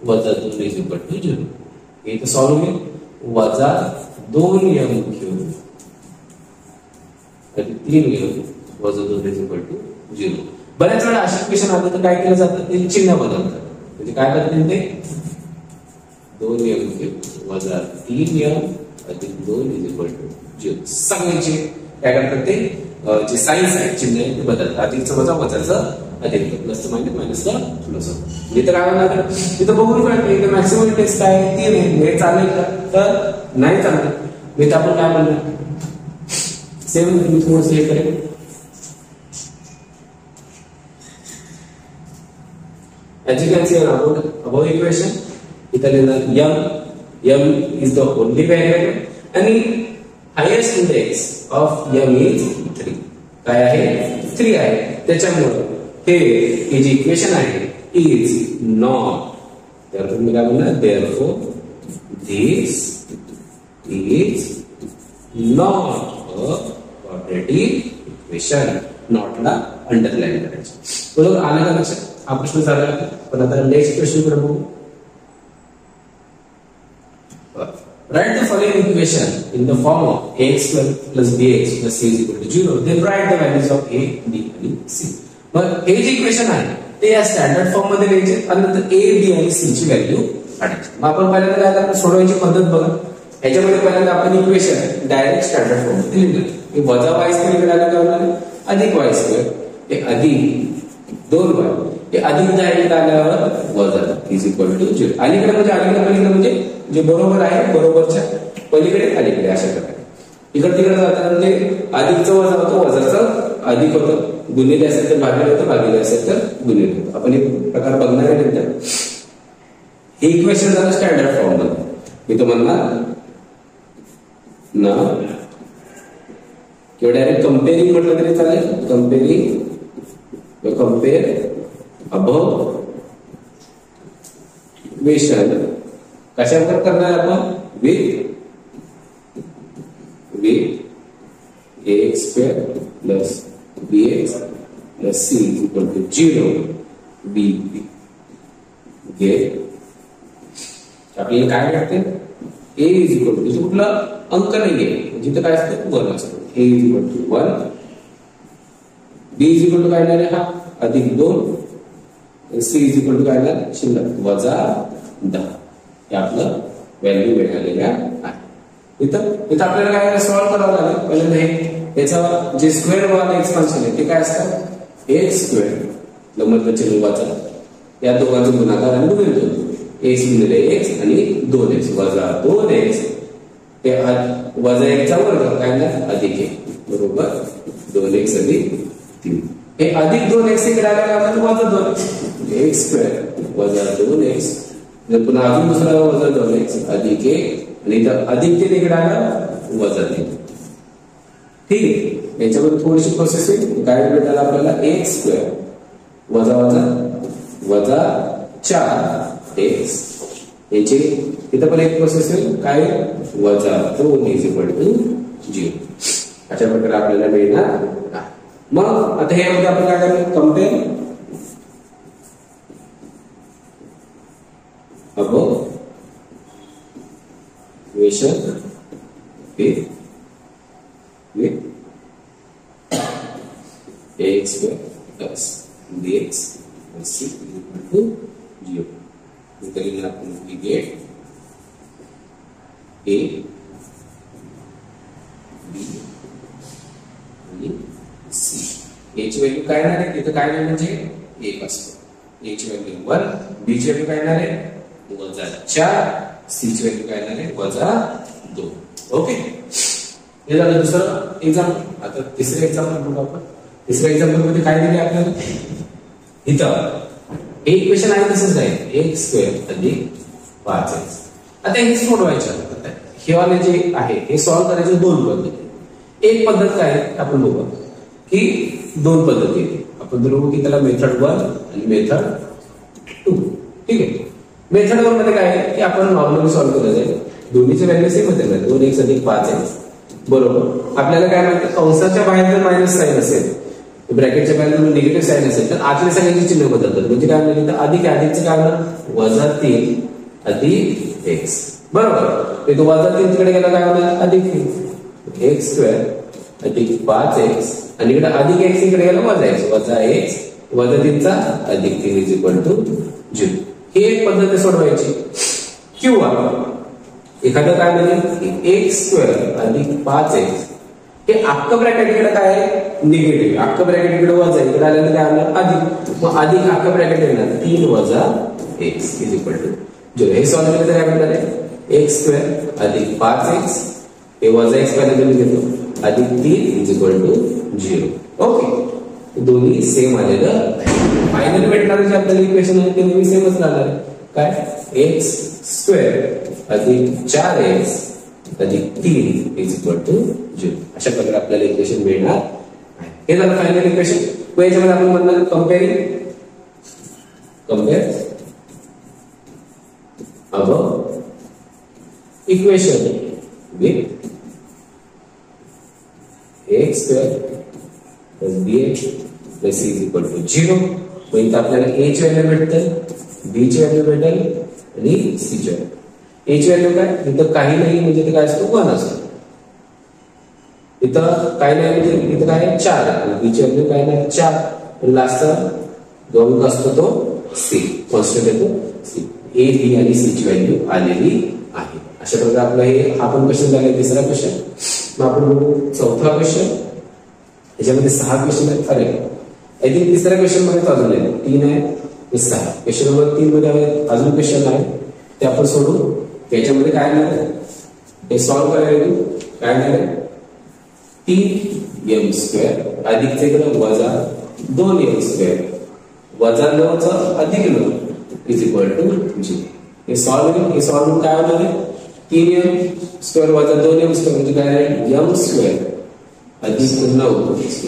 वजा 2 इज इक्वल टू 0. इथं सॉल्व्ह होईल वजा 2m क्यूब अधिक 3m वजा 2 इज इक्वल टू 0. बऱ्याच वेळा अशा इक्वेशन आलं तर काय केलं जातं, ते चिन्ह बदलतात. म्हणजे काय करतील ते 2m क्यूब वजा 3m अधिक 2 इज इक्वल टू 0. सगळ्यांचे काय करतात ते जे साईन्स आहे चिन्ह आहे ते बदलतात. अधिकचं वजा वजाचं अधिक प्लस मायनस मायनसचं प्लस. इथं काय होणार तिथं बघून कळते इथं मॅक्सिमम इंडेक्स काय 3 आहे. हे चालेल का तर नाही चालत. मी तर आपण काय म्हणणार सेम मी थोडंसं हे करेल. As you can see above equation, m is the only variable and highest index of m is 3. काय आहे 3 आहे. त्याच्यामुळे हे जे इक्वेशन आहे is not. therefore मी काय म्हणणार therefore this is not a quadratic equation. Not ला अंडरलाईन करायचं. बरोबर आलं का लक्षात. हा प्रश्न झाला. पण आता नेक्स्ट क्वेश्चन कडे बघू. Write the following equation in the form of ax plus bx plus c is equal to 0. Then write the values of a, b आणि c. मग हे जे इक्वेशन आहे ते या स्टँडर्ड फॉर्म मध्ये लिहायचे आणि नंतर a, b आणि c ची व्हॅल्यू काढायची. मग आपण पहिल्यांदा काय करणार सोडवायची पद्धत बघा. याच्यामध्ये पहिल्यांदा आपण इक्वेशन डायरेक्ट स्टँडर्ड फॉर्म मध्ये लिहिलं. हे वजा y स्क्वेअर इकडे आलं काय होणार अधिक y स्क्वेअर. हे अधिक 2y हे अधिक डायरेक्ट आल्यावर वजा इज इक्वल टू 0. अलीकडे म्हणजे अलीकडे पलीकडे म्हणजे जे बरोबर आहे बरोबरच्या पलीकडे अलीकडे अशा प्रकारे. इकडे तिकडे जाताना ते अधिकचं वजा होतं वजाचं अधिक होतं. गुणिले असेल तर भागिले होतं भागिले असेल तर गुणिले होतं. आपण एक प्रकार बघणार आहे नंतर. हे इक्वेशन झालं स्टँडर्ड फॉर्म मध्ये. मी तो म्हणणार ना किंवा डायरेक्ट कम्पेअरिंग म्हटलं तरी चालेल. कम्पेअर अबव इक्वेशन कशा प्रकारे करणार आपण with ax square plus bx plus c equal to 0. b घे आपल्याला काय भेटते a इज इक्वल टू कुठला अंक नाहीये जिथे काय असतं 1 असतो. a is equal to 1. b is equal to काय येणार हा अधिक 2. c इज इक्वल टू काय येणार शिल्लक वजा 10. हे आपलं व्हॅल्यू मिळालेल्या आहे. इथं आपल्याला काय सॉल्व्ह करावं लागेल. पहिल्यांदा हे याचा जे स्क्वेअर वाला एक्सपान्शन आहे ते काय असतं एक्स स्क्वेअर मधलं चिन्ह वाचा या दोघांचं गुणाकार आणि गुणिले 2 एक्स गुणिले एक्स आणि 2x वजा 2x हे वजा 1 चा वर्ग काय ना अधिक 1 बरोबर 2x अधिक 3. हे अधिक 2x इकडे आल्यानंतर वजा 2 एक्स स्क्वेअर वजा 2x जर पुन्हा अजून दुसरा वजा 2x अधिक 1 आणि इथं अधिक 3 इकडे आला वजा 3. ठीक आहे. याच्यामध्ये थोडीशी प्रोसेस आहे. काय भेटायला आपल्याला एक्स स्क्वेअर वजा वजा 4x याची इथं पण एक प्रोसेस आहे काय वजा 2 इज इक्वल टू 0. अशा प्रकारे आपल्याला मिळणार. मग आता हे मध्ये आपण काय करणार compare above equation with ax square plus bx plus c is equal to 0. Then we get a, b and c. a ची व्हॅल्यू काय येणार आहे तिथे काय नाही म्हणजे 1 असतो. a ची व्हॅल्यू 1, b ची व्हॅल्यू काय येणार आहे वजा 4, c ची व्हॅल्यू काय येणार आहे वजा 2. ओके. हे झालं दुसरं एक्झाम्पल. आता तिसरं एक्झाम्पल बघू आपण. तिसऱ्या एक्झाम्पल मध्ये काय दिले आपल्याला इथं एक इक्वेशन आहे तसंच आहे एक्स स्क्वेअर अधिक 5x. आता हे सोडवायचं हे जे आहे हे सॉल्व्ह करायचे दोन पद्धती. एक पद्धत काय आहे आपण बघू की दोन पद्धती आहेत. आपण बघू की त्याला मेथड 1 आणि मेथड 2. ठीक आहे. मेथड 1 मध्ये काय आहे की आपण नॉर्मली सॉल्व्ह केलं जाईल. दोन्हीचे व्हॅल्यू सेम होते ना, 2x अधिक 5x बरोबर. आपल्याला काय माहिती, कंसाच्या बाहेर जर मायनस साइन असेल, ब्रॅकेटच्या बाहेर जर निगेटिव्ह साइन असेल तर आतल्या सगळ्यांची चिन्ह बदलतात. म्हणजे काय म्हणलं तर अधिक अधिकचं काय होणार -3 अधिक x बरोबर. तो -3 कडे गेला काय होणार अधिक x² अधिक 5x आणि इकडे अधिक x इकडे गेला -x -x -3 अधिक 3 0. ही एक पद्धत आहे सोडवायची. किंवा एखादं काय म्हणजे x² अधिक 5x हे अख्खं ब्रॅकेट इकडे काय आहे निगेटिव्ह, अख्खं ब्रॅकेट इकडे वजा आहे, इकडे आल्यानंतर काय आलं अधिक, मग अधिक अख्खं ब्रॅकेट येणार 3 - x = 0. हे सॉल्व्ह केलं तर काय म्हणणार आहे x² अधिक 5x हे -x पहिल्यांदा मी घेतो अधिक 3 = 0. ओके, दोन्ही सेम आलेलं आहे. फायनल भेटणारे जे आपल्याला इक्वेशन आहे ते नेहमी सेमच राहणार आहे. काय x² अधिक 4x अधिक 3 = 0. अशा प्रकारे आपल्याला इक्वेशन मिळणार आहे. हे झालं फायनल इक्वेशन. याच्यामध्ये आपण म्हणणार compare above equation with x² plus bx plus c = 0. मग इथं आपल्याला a ची व्हॅल्यू भेटते, b ची व्हॅल्यू भेटेल आणि c ची व्हॅल्यू. a ची व्हॅल्यू काय, इथं काही नाही म्हणजे काय असतो 1 असतो. इथं काय नाही म्हणजे इथं काय 4 आणि b ची व्हॅल्यू काय नाही 4. लास्टचा जो अंक असतो तो c कॉन्स्टंट येतो c. a b आणि c ची व्हॅल्यू आलेली आहे. अशा प्रकारे आपला हे हा पण क्वेश्चन झाला तिसरा क्वेश्चन. मग आपण बघू चौथा क्वेश्चन. याच्यामध्ये 6 क्वेश्चन आहेत. अरे आय थिंक तिसऱ्या क्वेश्चन मध्ये अजून आहे 3 आहे 6. क्वेश्चन नंबर 3 मध्ये अजून क्वेश्चन आहे ते आपण सोडू. त्याच्यामध्ये काय नाही हे सॉल्व्ह करायला काय नाही 3m² अधिक चे इकडे -2m² -9 अधिक 9 = 0. हे सॉल्व्ह काय होणार आहे 3m² -2m² म्हणजे काय आहे m² अधिक 9 =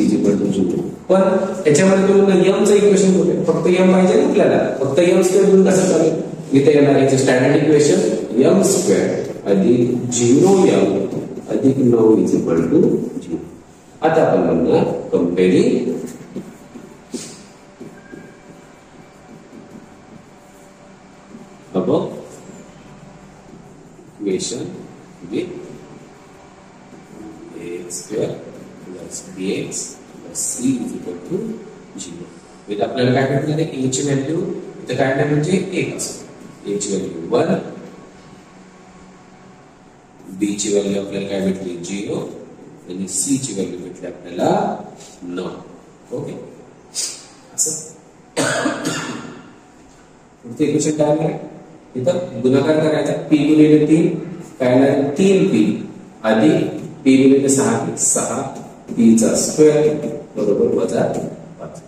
0. पण याच्यामध्ये तुम्ही m चं इक्वेशन कुठे, फक्त m पाहिजे ना आपल्याला, फक्त m² घेऊन कसं चालेल. इथे येणार याचे स्टँडर्ड इक्वेशन m² अधिक 0m अधिक 9 = 0. आता आपण म्हणणार कंपेअरिंग above equation with x² plus bx plus c = 0. इथे आपल्याला काय भेटणार आहे a ची व्हॅल्यू इथे काय नाही म्हणजे 1 असते, a ची व्हॅल्यू 1, b ची व्हॅल्यू आपल्याला काय भेटली 0 आणि c ची व्हॅल्यू भेटली आपल्याला 9. ओके, असं पुढचे इक्वेशन काय आहे इथं गुणाकार करायचा p × 3 काय आहे 3p अधिक p × 6p बरोबर -5.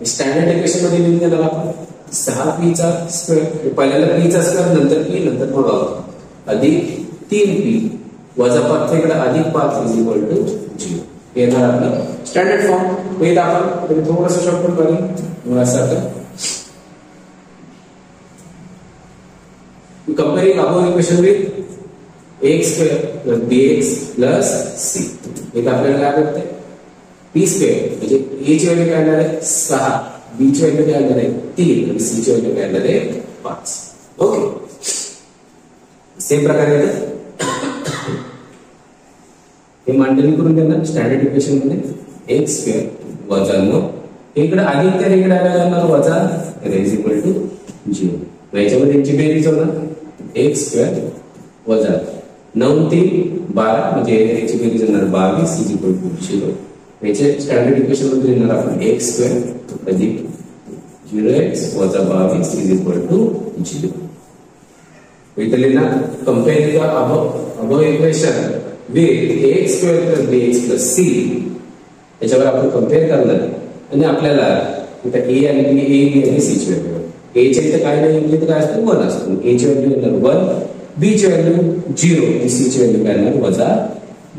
स्टँडर्ड इक्वेशन मध्ये लिहून देणार आपण 6p² पहिल्यांदा p चा स्क्वेअर नंतर p नंतर मग अधिक 3p -5 इकडे अधिक 5 = 0. येणार आपलं स्टँडर्ड फॉर्म. पहिला आपण थोडंसं शॉर्टकट करू मुळासारखं. Comparing above equation with x² plus bx plus c. इथे आपल्याला काय भेटते p² म्हणजे a ची व्हॅल्यू काय येणार आहे 6, b ची व्हॅल्यू काय येणार आहे 3 आणि c ची व्हॅल्यू काय येणार आहे 5. ओके, सेम प्रकारे हे मांडणी करून देणार स्टँडर्ड इक्वेशन मध्ये x² -9 इकडे अधिक तर इकडे आल्यानंतर वजा = 0. याच्यामध्ये यांची बेरीज होणार x² - 9 3 12 म्हणजे याची बेरीज येणार 22 = 0. याचे स्टँडर्ड इक्वेशन मध्ये येणार आपण x² अधिक 0x - 22 = 0. इथे लिहिणार compare the above equation with x² plus bx plus c. याच्यावर आपण कंपेअर करणार आणि आपल्याला इथे a आणि b आणि c ची व्हॅल्यू a च्या इथे काय नाही इथे काय असतं 1 असतं. a ची व्हॅल्यू येणार 1, बी ची व्हॅल्यू 0 आणि सी ची व्हॅल्यू काय येणार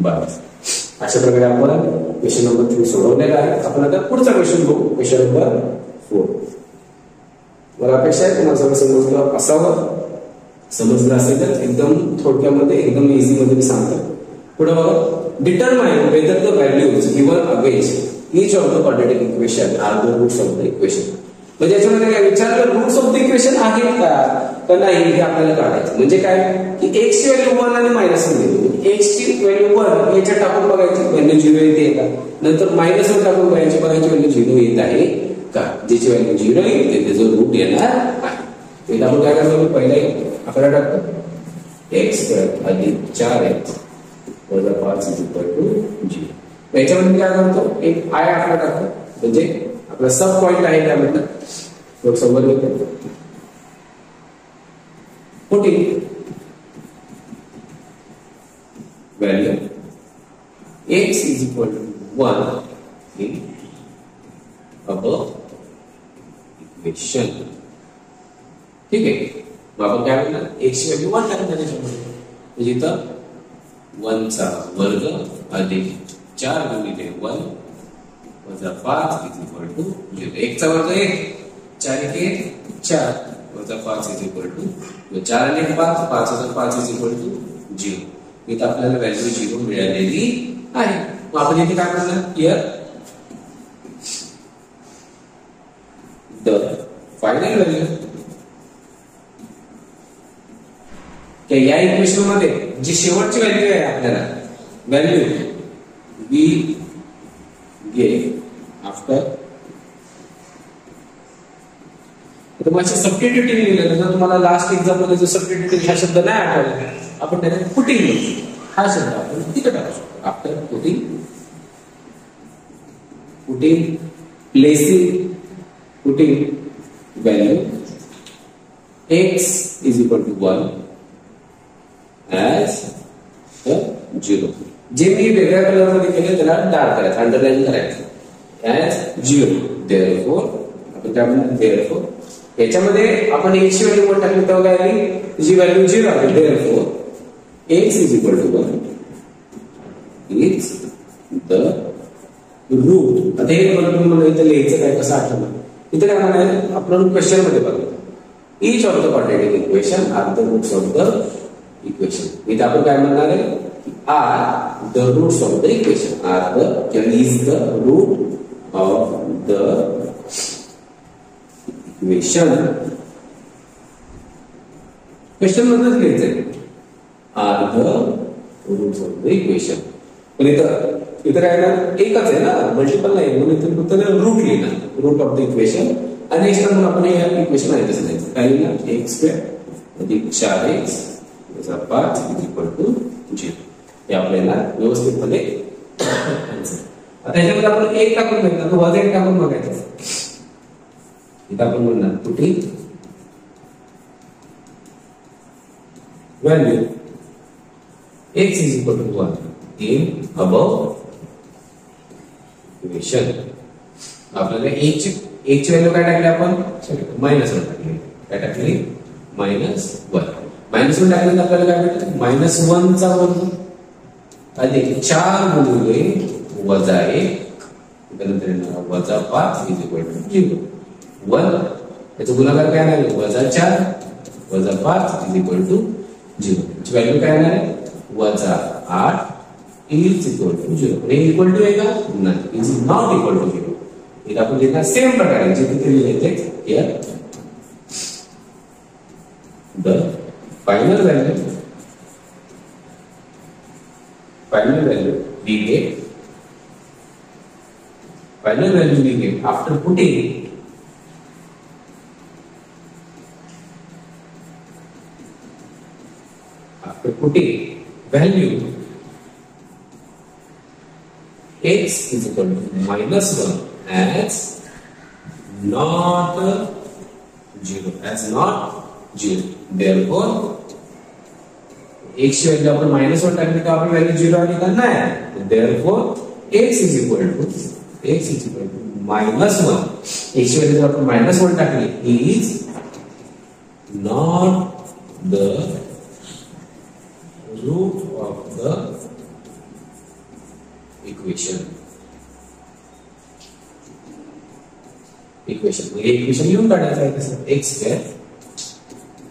-22. अशा प्रकारे आपण क्वेश्चन नंबर 3 सोडवलेला आहे. आपण आता पुढचा क्वेश्चन बघू, क्वेश्चन नंबर 4. मला अपेक्षा आहे तुम्हाला सगळं समजलं असावं. समजलं असेल तर एकदम थोडक्यामध्ये एकदम इझी मध्ये मी सांगतो. पुढे बघा, determine whether the values given Awez each of the quadratic equation are the roots of the equation. म्हणजे याच्यामध्ये काय विचारलं, रूट्स ऑफ द इक्वेशन आहे का नाही हे आपल्याला काढायचं. म्हणजे काय की x ची व्हॅल्यू 1 आणि -1 दिली. x ची व्हॅल्यू 1 याच्यात टाकून बघायची व्हॅल्यू 0 येते का, नंतर -1 टाकून बघायची व्हॅल्यू 0 येत आहे का. ज्याची व्हॅल्यू 0 येते त्याचं रूट येणार आहे. तर आपण काय करणार, पहिला आकडा टाकतो x² अधिक 4x वजा 5 0. याच्यामध्ये काय करतो, एक आय आकडा टाकतो, म्हणजे आपला सब पॉइंट आहे त्यामध्ये तो समोर येतो. पुढे value x = 1 in above equation. ठीक आहे, मग आपण काय म्हणणार, x ची व्हॅल्यू 1 टाकणार त्याच्यामध्ये, म्हणजे इथं 1 चा वर्ग अधिक 4 गुणिले 1 वजा 5 = 0. 1 चा वर्ग 1, 4 1 4 वजा 5 = 4 आणि 5 5 वजा 5 = 0. इथं आपल्याला व्हॅल्यू 0 मिळालेली आहे. मग आपण इथे काय करणार, हियर द फायनल व्हॅल्यू या इक्वेशन मध्ये जी शेवटची व्हॅल्यू आहे आपल्याला, व्हॅल्यू we get after तर मग सबस्टिट्यूटिंग लिहिलं. जर तुम्हाला लास्ट एक्झाम मध्ये जो सबस्टिट्यूटिंग हा शब्द नाही आठवला, आपण त्याने पुटिंग हा शब्द आपण तिथे टाकू शकतो. After putting placing putting value x = 1 as 0. जे मी वेगळ्या कलर मध्ये केले त्याला डार्क करायचं, अंडरलाईन करायचं ऍज 0. देअरफॉर आपण काय म्हणतो, देअरफॉर याच्यामध्ये आपण x ची व्हॅल्यू 1 टाकली तेव्हा काय आली, जी व्हॅल्यू 0 आहे. Therefore x = 1 is the root. आता हे मला तुम्ही इथं लिहायचं काय, कसं आठवलं, इथे काय म्हणाले आपण क्वेश्चन मध्ये बघा, each of the quadratic equation are the roots of the equation. इथे आपण काय म्हणणार आहे, are the roots of the equation, are the is the root of the equation. Question मध्येच लिहायचंय are the roots of the equation. पण इथं काय ना, एकच आहे ना, मल्टिपल नाही, म्हणून इथे फक्त रूट लिहिणार, रूट ऑफ द इक्वेशन. आणि नेक्स्ट टाइम आपण हे इक्वेशन आहे तसं द्यायचं, काय लिहिणार, x² अधिक 4x वजा 5 = 0. हे आपल्याला व्यवस्थितपणे. आता याच्यामध्ये आपण 1 टाकून बघितलं, वजा 1 टाकून बघायचं. इथं आपण म्हणणार putting value x = 1 in above equation. आपल्याला x ची व्हॅल्यू काय टाकली आपण, -1 टाकली. काय टाकली, -1. -1 टाकल्यानंतर आपल्याला काय भेटतं, -1 चा वर्ग अधिक 4 गुणिले वजा 1 त्यानंतर वजा 5 = 0. 1 याचा गुणाकार काय आहे, वजा 4 वजा 5 = 0. याची व्हॅल्यू काय आहे, वजा 8 = 0. हे इक्वल टू आहे का, नाही, इज नॉट इक्वल टू 0. इथे आपण लिहिणार सेम प्रकारे जे तिथे लिहिलेले here the final value we get after putting value x is equal to -1 as not 0. Therefore x ची व्हॅल्यू आपण -1 टाकली तर आपली व्हॅल्यू 0 आली का, नाही. Therefore x is equal to -1. x ची व्हॅल्यू आपण -1 टाकली, is not the root of the equation म्हणजे इक्वेशन लिहून काढायचं आहे कसं एक्स स्क्वेअर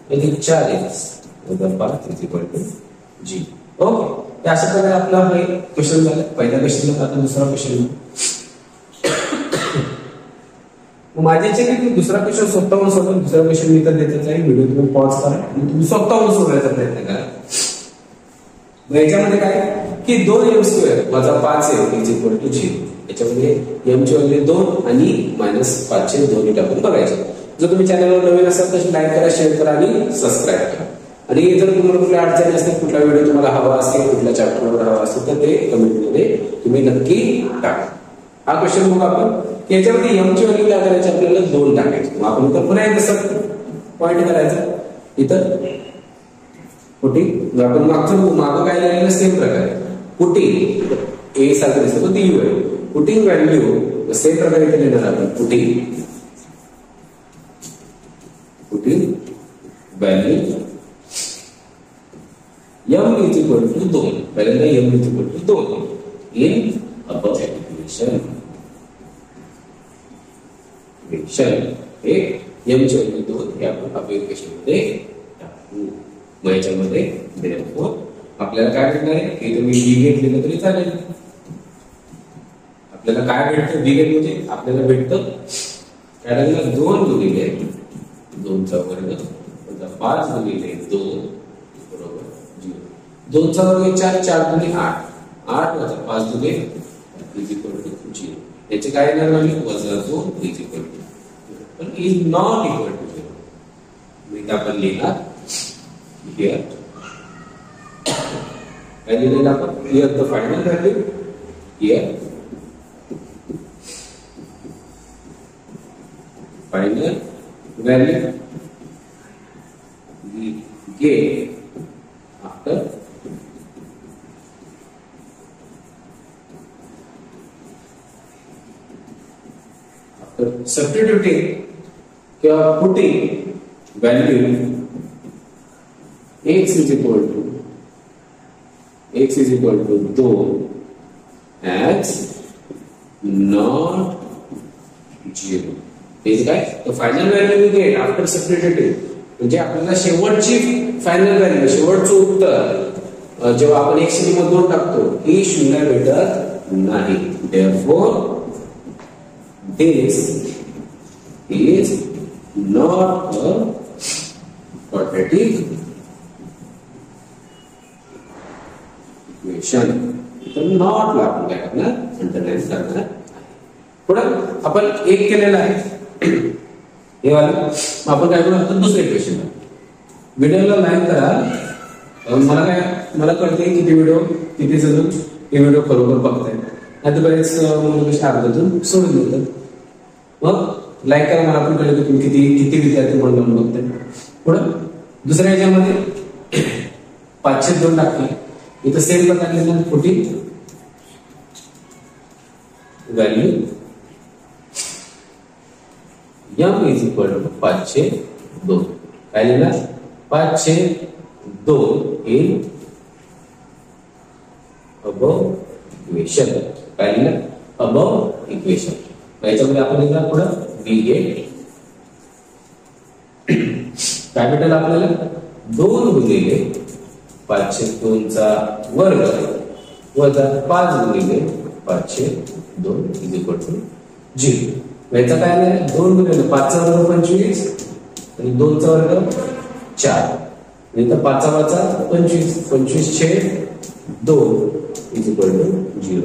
म्हणजे 4x वजा 5 is equal to g. Okay, अशा प्रकारे आपला हे क्वेश्चन झालं. पहिल्या क्वेश्चनला आता दुसरा क्वेश्चन. माझी इच्छा आहे की दुसरा क्वेश्चन स्वतःहून सोडून दुसरा क्वेश्चन मी तर देतच आहे. व्हिडिओ तुम्ही पॉज करा आणि तुम्ही स्वतःहून सोडवायचा प्रयत्न करा. याच्यामध्ये काय की 2m² वजा 5m इज इक्वल टू 0. याच्यामध्ये m ची व्हॅल्यू 2 आणि -5 चे दोन्ही टाकून बघायचे. जर तुम्ही चॅनलवर नवीन असाल तर लाईक करा, शेअर करा आणि सबस्क्राईब करा. आणि जर तुम्हाला कुठल्या अडचणी असतील, कुठला व्हिडिओ तुम्हाला हवा असेल, कुठल्या चॅप्टरवर हवा असेल तर ते कमेंटमध्ये तुम्ही नक्की टाका. हा क्वेश्चन बघू आपण. याच्यामध्ये m ची व्हॅल्यू काय करायची आपल्याला 2 टाकायची. मग आपण इथं पुन्हा एकदा पॉइंट करायचा. इथं पुटिंग आपण मागं काय लिहिलेलं सेम प्रकारे पुटिंग ए सारखं दिसतं तो यू आहे. पुटिंग व्हॅल्यू सेम प्रकारे इथे लिहिणार आपण. Putting value m is equal to 2. पहिल्यांदा m is equal to 2 in above equation. हे m ची व्हॅल्यू 2 हे आपण अबव इक्वेशन मध्ये टाकू. मग याच्यामध्ये therefore आपल्याला काय भेटणार आहे की तुम्ही b घेतलेलं तरी चालेल. आपल्याला काय भेटतं b म्हणजे आपल्याला भेटतं काय लागलं 2 गुणिले 2 चा वर्ग वजा 5 गुणिले 2 बरोबर 0. 2 चा वर्ग 4, 4 गुणिले 8, 8 वजा 5 गुणिले इज इक्वल टू 0. याचे काय येणार व्हॅल्यू वजा 2 इज इक्वल टू पण इज नॉट इक्वल टू 0. म्हणजे आपण लिहिणार here and then here the final value here final value we get after substituting or putting value x is equal to 2 as not 0. is काय the final value we get after substituting म्हणजे आपल्याला शेवटची final value शेवटचं उत्तर जेव्हा आपण x ची किंमत 2 टाकतो ही 0 भेटत नाही. therefore this is not a quadratic equation. तर नॉट ला आपण काय करणार अंडरलाईन करणार. पुढे आपण एक केलेला आहे हे वाला. आपण काय करू आता दुसरे इक्वेशन. व्हिडिओला लाईक करा. मला कळते किती व्हिडिओ किती जण हे व्हिडिओ खरोखर बघताय. आता बरेच मुलं अर्ध्यातून सोडून देतात. मग लाईक करा. मला पण कळलं की तुम्ही किती विद्यार्थी म्हणून बघताय. पुढे दुसऱ्या ह्याच्यामध्ये 502 टाकले. इथं सेम प्रकारे putting value m is equal to 502. काय लिहिणार 502 इन अबव इक्वेशन. काय लिहिणार अबव इक्वेशन. याच्यामध्ये आपण लिहिणार पुढं b गेट काय भेटेल आपल्याला 2 गुणिले 502 चा वर्ग वजा 5 गुणिले 502 इज इक्वल टू 0. याचा काय आहे 2 गुणिले 5 चा वर्ग 25 आणि 2 चा वर्ग 4 आणि 5 चा वजा 25 25 छेद 2 इज इक्वल टू 0.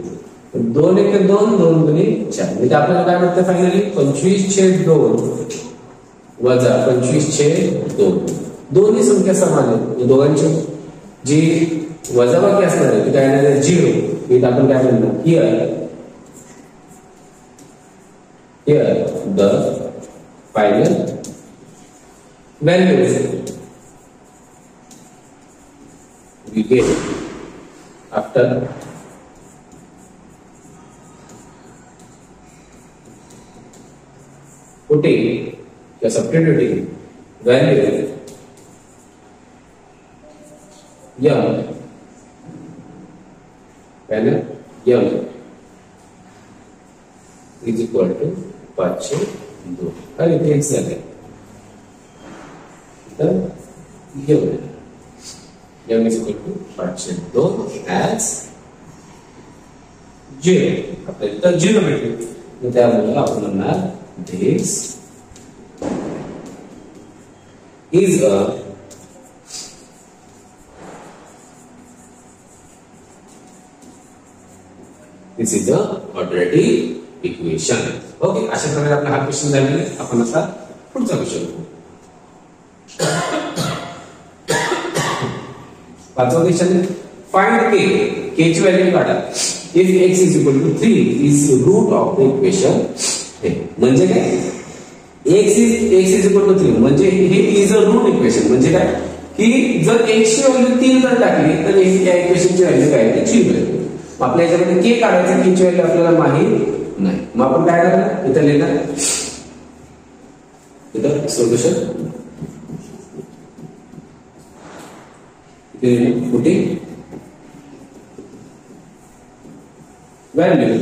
2 1 2 2 गुणिले 4 म्हणजे आपल्याला काय भेटतं फायनली 25 छेद 2 वजा 25 छेद 2. दोन्ही संख्या समान आहेत. दोघांची जी वजाबाकी असणार आहे ती काय येणार आहे 0. इथे आपण काय म्हणणार here the final value we get after putting or substituting value m काय ना m इज इक्वल टू 502. आणि तेच झाले तर m is equal to 502 as 0. आपल्याला तर 0 भेटले. त्यामुळे आपण म्हणणार this is a quadratic equation. Okay, अशा प्रकारे आपला हा क्वेश्चन झालेला आहे. आपण आता पुढचा क्वेश्चन बघू. पाचवा क्वेश्चन, फाइंड k ची व्हॅल्यू काढा if x is equal to 3 is root of the equation. म्हणजे काय, x is equal to 3 म्हणजे हे इज अ रूट इक्वेशन. म्हणजे काय की जर x ची व्हॅल्यू 3 जर टाकली तर या इक्वेशनची व्हॅल्यू काय आहे 3 मिळेल. आपल्या याच्यामध्ये k काढायचं, k ची व्हॅल्यू आपल्याला माहित नाही. मग आपण काय करणार, इथं लिहिणार इथं सोल्युशन कुठे value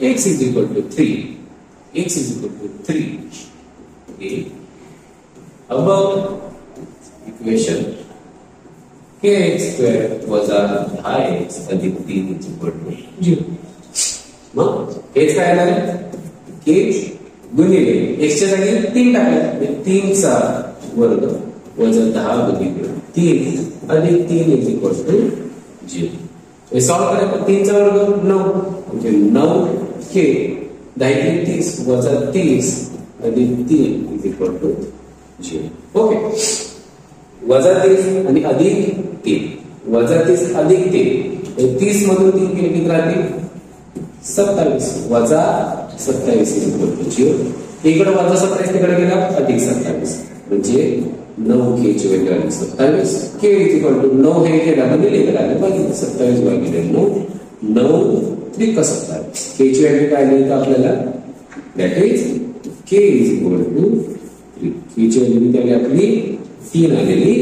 x is equal to 3, x is equal to 3, okay, above equation kx square वजा 10x अधिक 3 is equal to 0. मग हेच काय येणार आहे, k गुणिले x च्या जागी 3 टाकले, 3 चा वर्ग वजा 10 गुणिले 3 अधिक 3 is equal to 0. हे सॉल्व करायचं, 3 चा वर्ग 9 म्हणजे 9k 10 30 वजा 30 अधिक 3 इज इक्वल टू 0. ओके, वजा 30 आणि अधिक 3 वजा 30 अधिक 3 30 मधून 3 केले किती राहतील 27 वजा 27 इज इक्वल टू 0. इकडे वजा 27 तिकडे गेला अधिक 27 म्हणजे 9k ची व्हॅल्यू आली 27. k इज इक्वल टू 9 हे केला म्हणजे लिहिलं आलं बाकी 27 भागिले 9 9 त्रिक 27. k ची व्हॅल्यू काय आली तर आपल्याला that is k is equal to 3. k ची व्हॅल्यू त्याला आपली 3 आलेली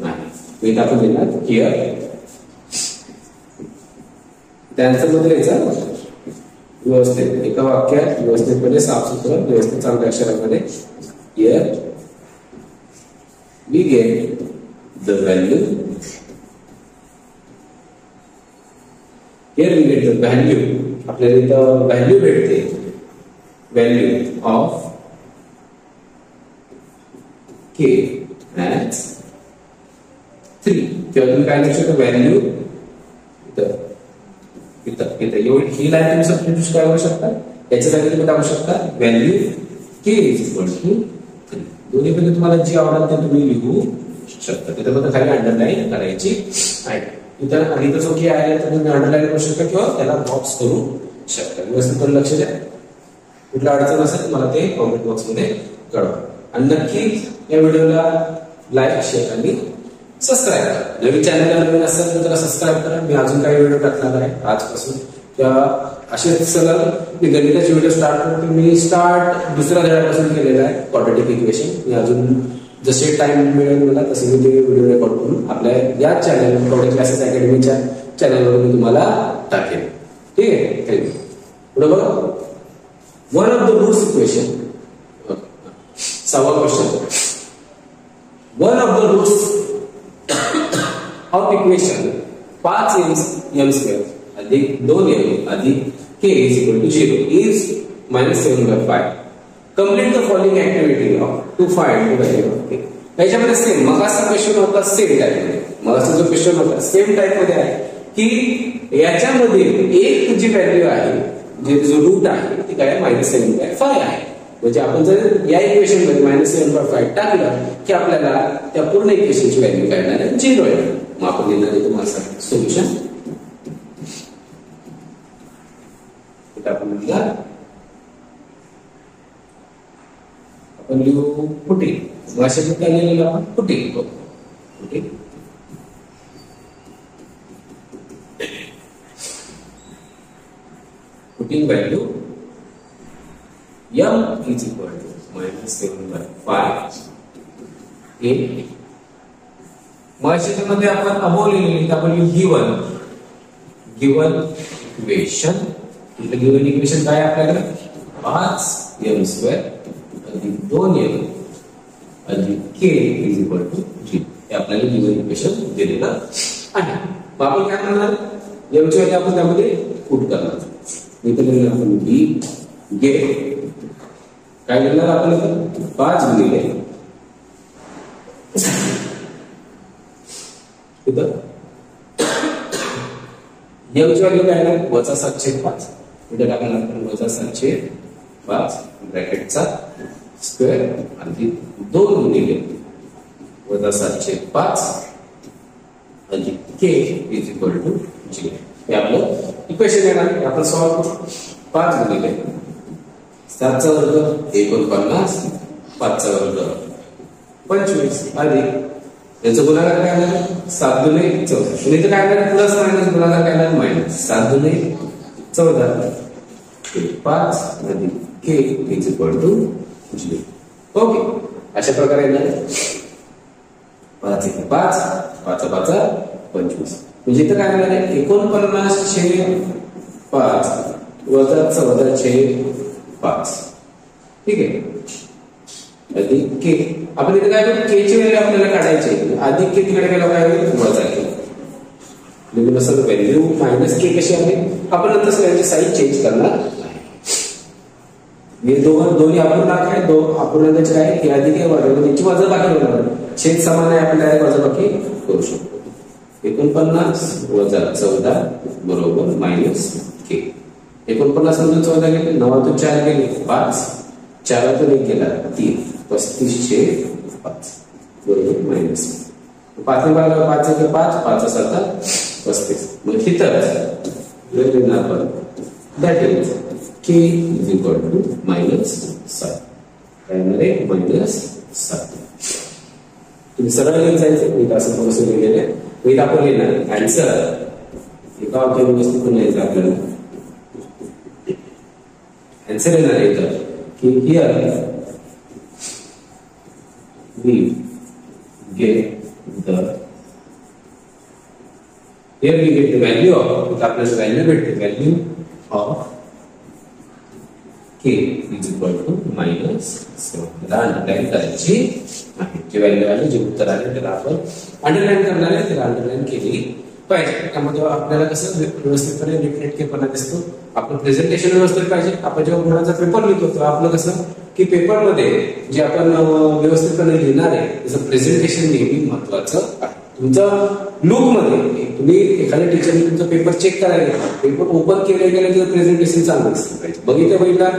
आहे. इथे आपण लिहिणार हिअर त्यांचं बदलायचं व्यवस्थित एका वाक्यात व्यवस्थितपणे साफसुथरा व्यवस्थित चांगल्या अक्षरामध्ये here we get the value. Here we get the value. आपल्याला इथं व्हॅल्यू भेटते, व्हॅल्यू ऑफ k as 3. तेव्हा तुम्ही काय लक्षात व्हॅल्यू इथं इथं इथं एवढी ही लाईन तुम्ही सबस्टिट्यूट काय करू शकता, याच्या जागी तुम्ही टाकू शकता value k is equal to 3. दोन्ही पैकी तुम्हाला जी आवडेल ते तुम्ही लिहू शकता. त्याच्यामध्ये खाली अंडरलाईन करायची आहे. इथं आणि जो की आहे तर तुम्ही अंडरलाईन करू शकता किंवा त्याला बॉक्स करू शकता. व्यवस्थित लक्ष द्या. कुठला अडचण असेल मला ते कॉमेंट बॉक्स मध्ये कळवा. आणि नक्की या व्हिडिओला लाईक शेअर आणि सबस्क्राईब करा. नवीन चॅनलला नवीन असेल तर त्याला सबस्क्राईब करा. मी अजून काही व्हिडिओ टाकणार आहे आजपासून. किंवा असेच सगळं मी गणिताचे व्हिडिओ स्टार्ट करतो. मी स्टार्ट दुसऱ्या धड्यापासून केलेला आहे क्वाड्रॅटिक इक्वेशन. मी अजून जसे टाइम मिळेल मला तसे मी ते व्हिडिओ रेकॉर्ड करून आपल्या या चॅनल प्रॉडक्ट क्लासेस अकॅडमीच्या चॅनलवर मी तुम्हाला टाकेन. ठीक आहे, थँक्यू. पुढे बघा, one of the roots equation. 6वा question, one of the roots of equation 5m square अधिक 2m अधिक k is equal to 0 is -7/5. Complete the following activity to find the value of k. याच्यामध्ये same मगाचा question होता same type मध्ये. मगाचा जो question होता same type मध्ये आहे की याच्यामध्ये एक जी व्हॅल्यू आहे, जे जो रूट आहे ती काय -7/5 आहे. म्हणजे आपण जर या इक्वेशन मध्ये -7/5 टाकलं की आपल्याला त्या पूर्ण इक्वेशनची व्हॅल्यू काय मिळणार 0 आहे. मग आपण लिहिणार आहे तुम्हाला सोल्युशन. आपण लिहू पुटिंग. भाषेत काय लिहिलेलं आपण putting. Putting putting value m is equal to -7/5 in भाषेमध्ये आपण अबोव लिहिलेली w given equation. Given equation काय आपल्याकडे 5m² अधिक 2m अधिक k is equal to g. हे आपल्याला गिवन इक्वेशन दिलेलं आहे. मग आपण काय करणार, m ची व्हॅल्यू आपण त्यामध्ये पुट करणार. इथे लिहिलं आपण b गे काय लिहिणार आपण 5 गुणिले इथं m ची व्हॅल्यू काय आहे -7/5. इथे टाकणार आपण -7/5 ब्रॅकेटचा स्क्वेअर अधिक 2 गुणिले -7/5 अधिक k is equal to g. हे आपलं इक्वेशन आहे ना, आपण सॉल्व्ह करू. 5 गुणिले 7चा वर्ग 49, 5चा वर्ग 25 अधिक याचं गुणाकार काय आलं 7 दुणे 14. आणि इथे काय आलं प्लस मायनस गुणाकार काय आलं मायनस 7 दुणे 14 5 अधिक k is equal to g. Okay, अशा प्रकारे येणार 5 1 5 5 5 25. म्हणजे इथं काय मिळालं 49/5 वजा 14/5. ठीक आहे, अधिक k. आपण इथे काय करू, k ची व्हॅल्यू आपल्याला काढायची आहे. अधिक k तिकडे गेला काय होईल वजा k. म्हणजे नसलं व्हॅल्यू मायनस k कशी आहे आपण नंतर सगळ्यांची साईज चेंज करणार नाही. हे दोन्ही अपूर्णांक आहे. अपूर्णांकाचे काय हे अधिक हे वजा, याची वजाबाकी होणार. छेद समान आहे, आपल्याला वजाबाकी करू शकतो. 49 वजा 14 बरोबर मायनस k. 49 मधून 14 गेले, 9तून 4 गेले 5, 4तून 1 गेला 3, 35/5 बरोबर मायनस 5 ने 5 5 5 7 35. मग इथं आपण that is k is equal to -7. काय येणार आहे -7. तुम्ही सरळ लिहित जायचं. मी असं थोडंसं लिहिलेलं आहे. मी आपण लिहिणार आन्सर एका वाक्यात वस्तू पण लिहायचं आपल्याला. आन्सर येणार आहे तर की here we get the value of, आपल्याला व्हॅल्यू भेटते value of k is equal to -7. Underline करायची आहे. जे व्हॅल्यू आली जे उत्तर आले त्याला आपण अंडरलाईन करणार आहे, त्याला अंडरलाईन केली पाहिजे. त्यामध्ये आपल्याला कसं व्यवस्थितपणे नीटनेटकेपणा दिसतो. आपलं प्रेझेंटेशन व्यवस्थित पाहिजे. आपण जेव्हा बोर्डाचा पेपर लिहितो तेव्हा आपलं कसं की पेपरमध्ये जे आपण व्यवस्थितपणे लिहिणार आहे त्याचं प्रेझेंटेशन नेहमी महत्वाचं आहे. तुमचं लुक मध्ये तुम्ही एखाद्या टीचरने तुमचा पेपर चेक करायला पेपर ओपन केले गेलं तर प्रेझेंटेशन चांगलं दिसलं पाहिजे. बघितल्या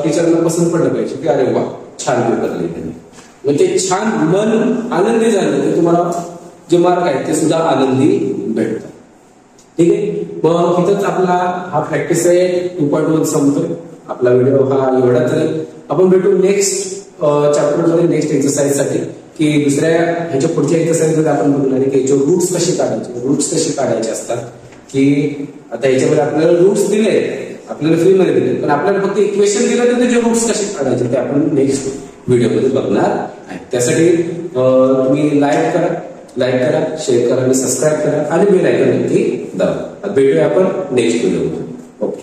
टीचरला पसंत पडलं पाहिजे की अरे वा छान पेपर लिहिलं. मग ते छान मन आनंदी झालं तर तुम्हाला जे मार्क आहेत ते सुद्धा आनंदी भेटतात. ठीक आहे, मग इथंच आपला हा प्रॅक्टिस आहे 2.1 संपतोय. आपला व्हिडिओ हा एवढाच आहे. आपण भेटू नेक्स्ट चॅप्टर मध्ये नेक्स्ट एक्सरसाइज साठी, की दुसऱ्या ह्याच्या पुढच्या एक्सरसाइज मध्ये आपण बघणार आहे की याचे रूट्स कसे काढायचे असतात. की आता याच्यामध्ये आपल्याला रूट्स दिले आपल्याला फ्री मध्ये दिले, पण आपल्याला फक्त इक्वेशन दिलं तर त्याचे रूट्स कसे काढायचे ते आपण नेक्स्ट व्हिडिओमध्ये बघणार आहे. त्यासाठी तुम्ही लाईक करा, शेअर करा आणि सबस्क्राईब करा आणि बेल आयकॉन नक्की दाबा. भेटूया आपण नेक्स्ट व्हिडिओमध्ये. ओके.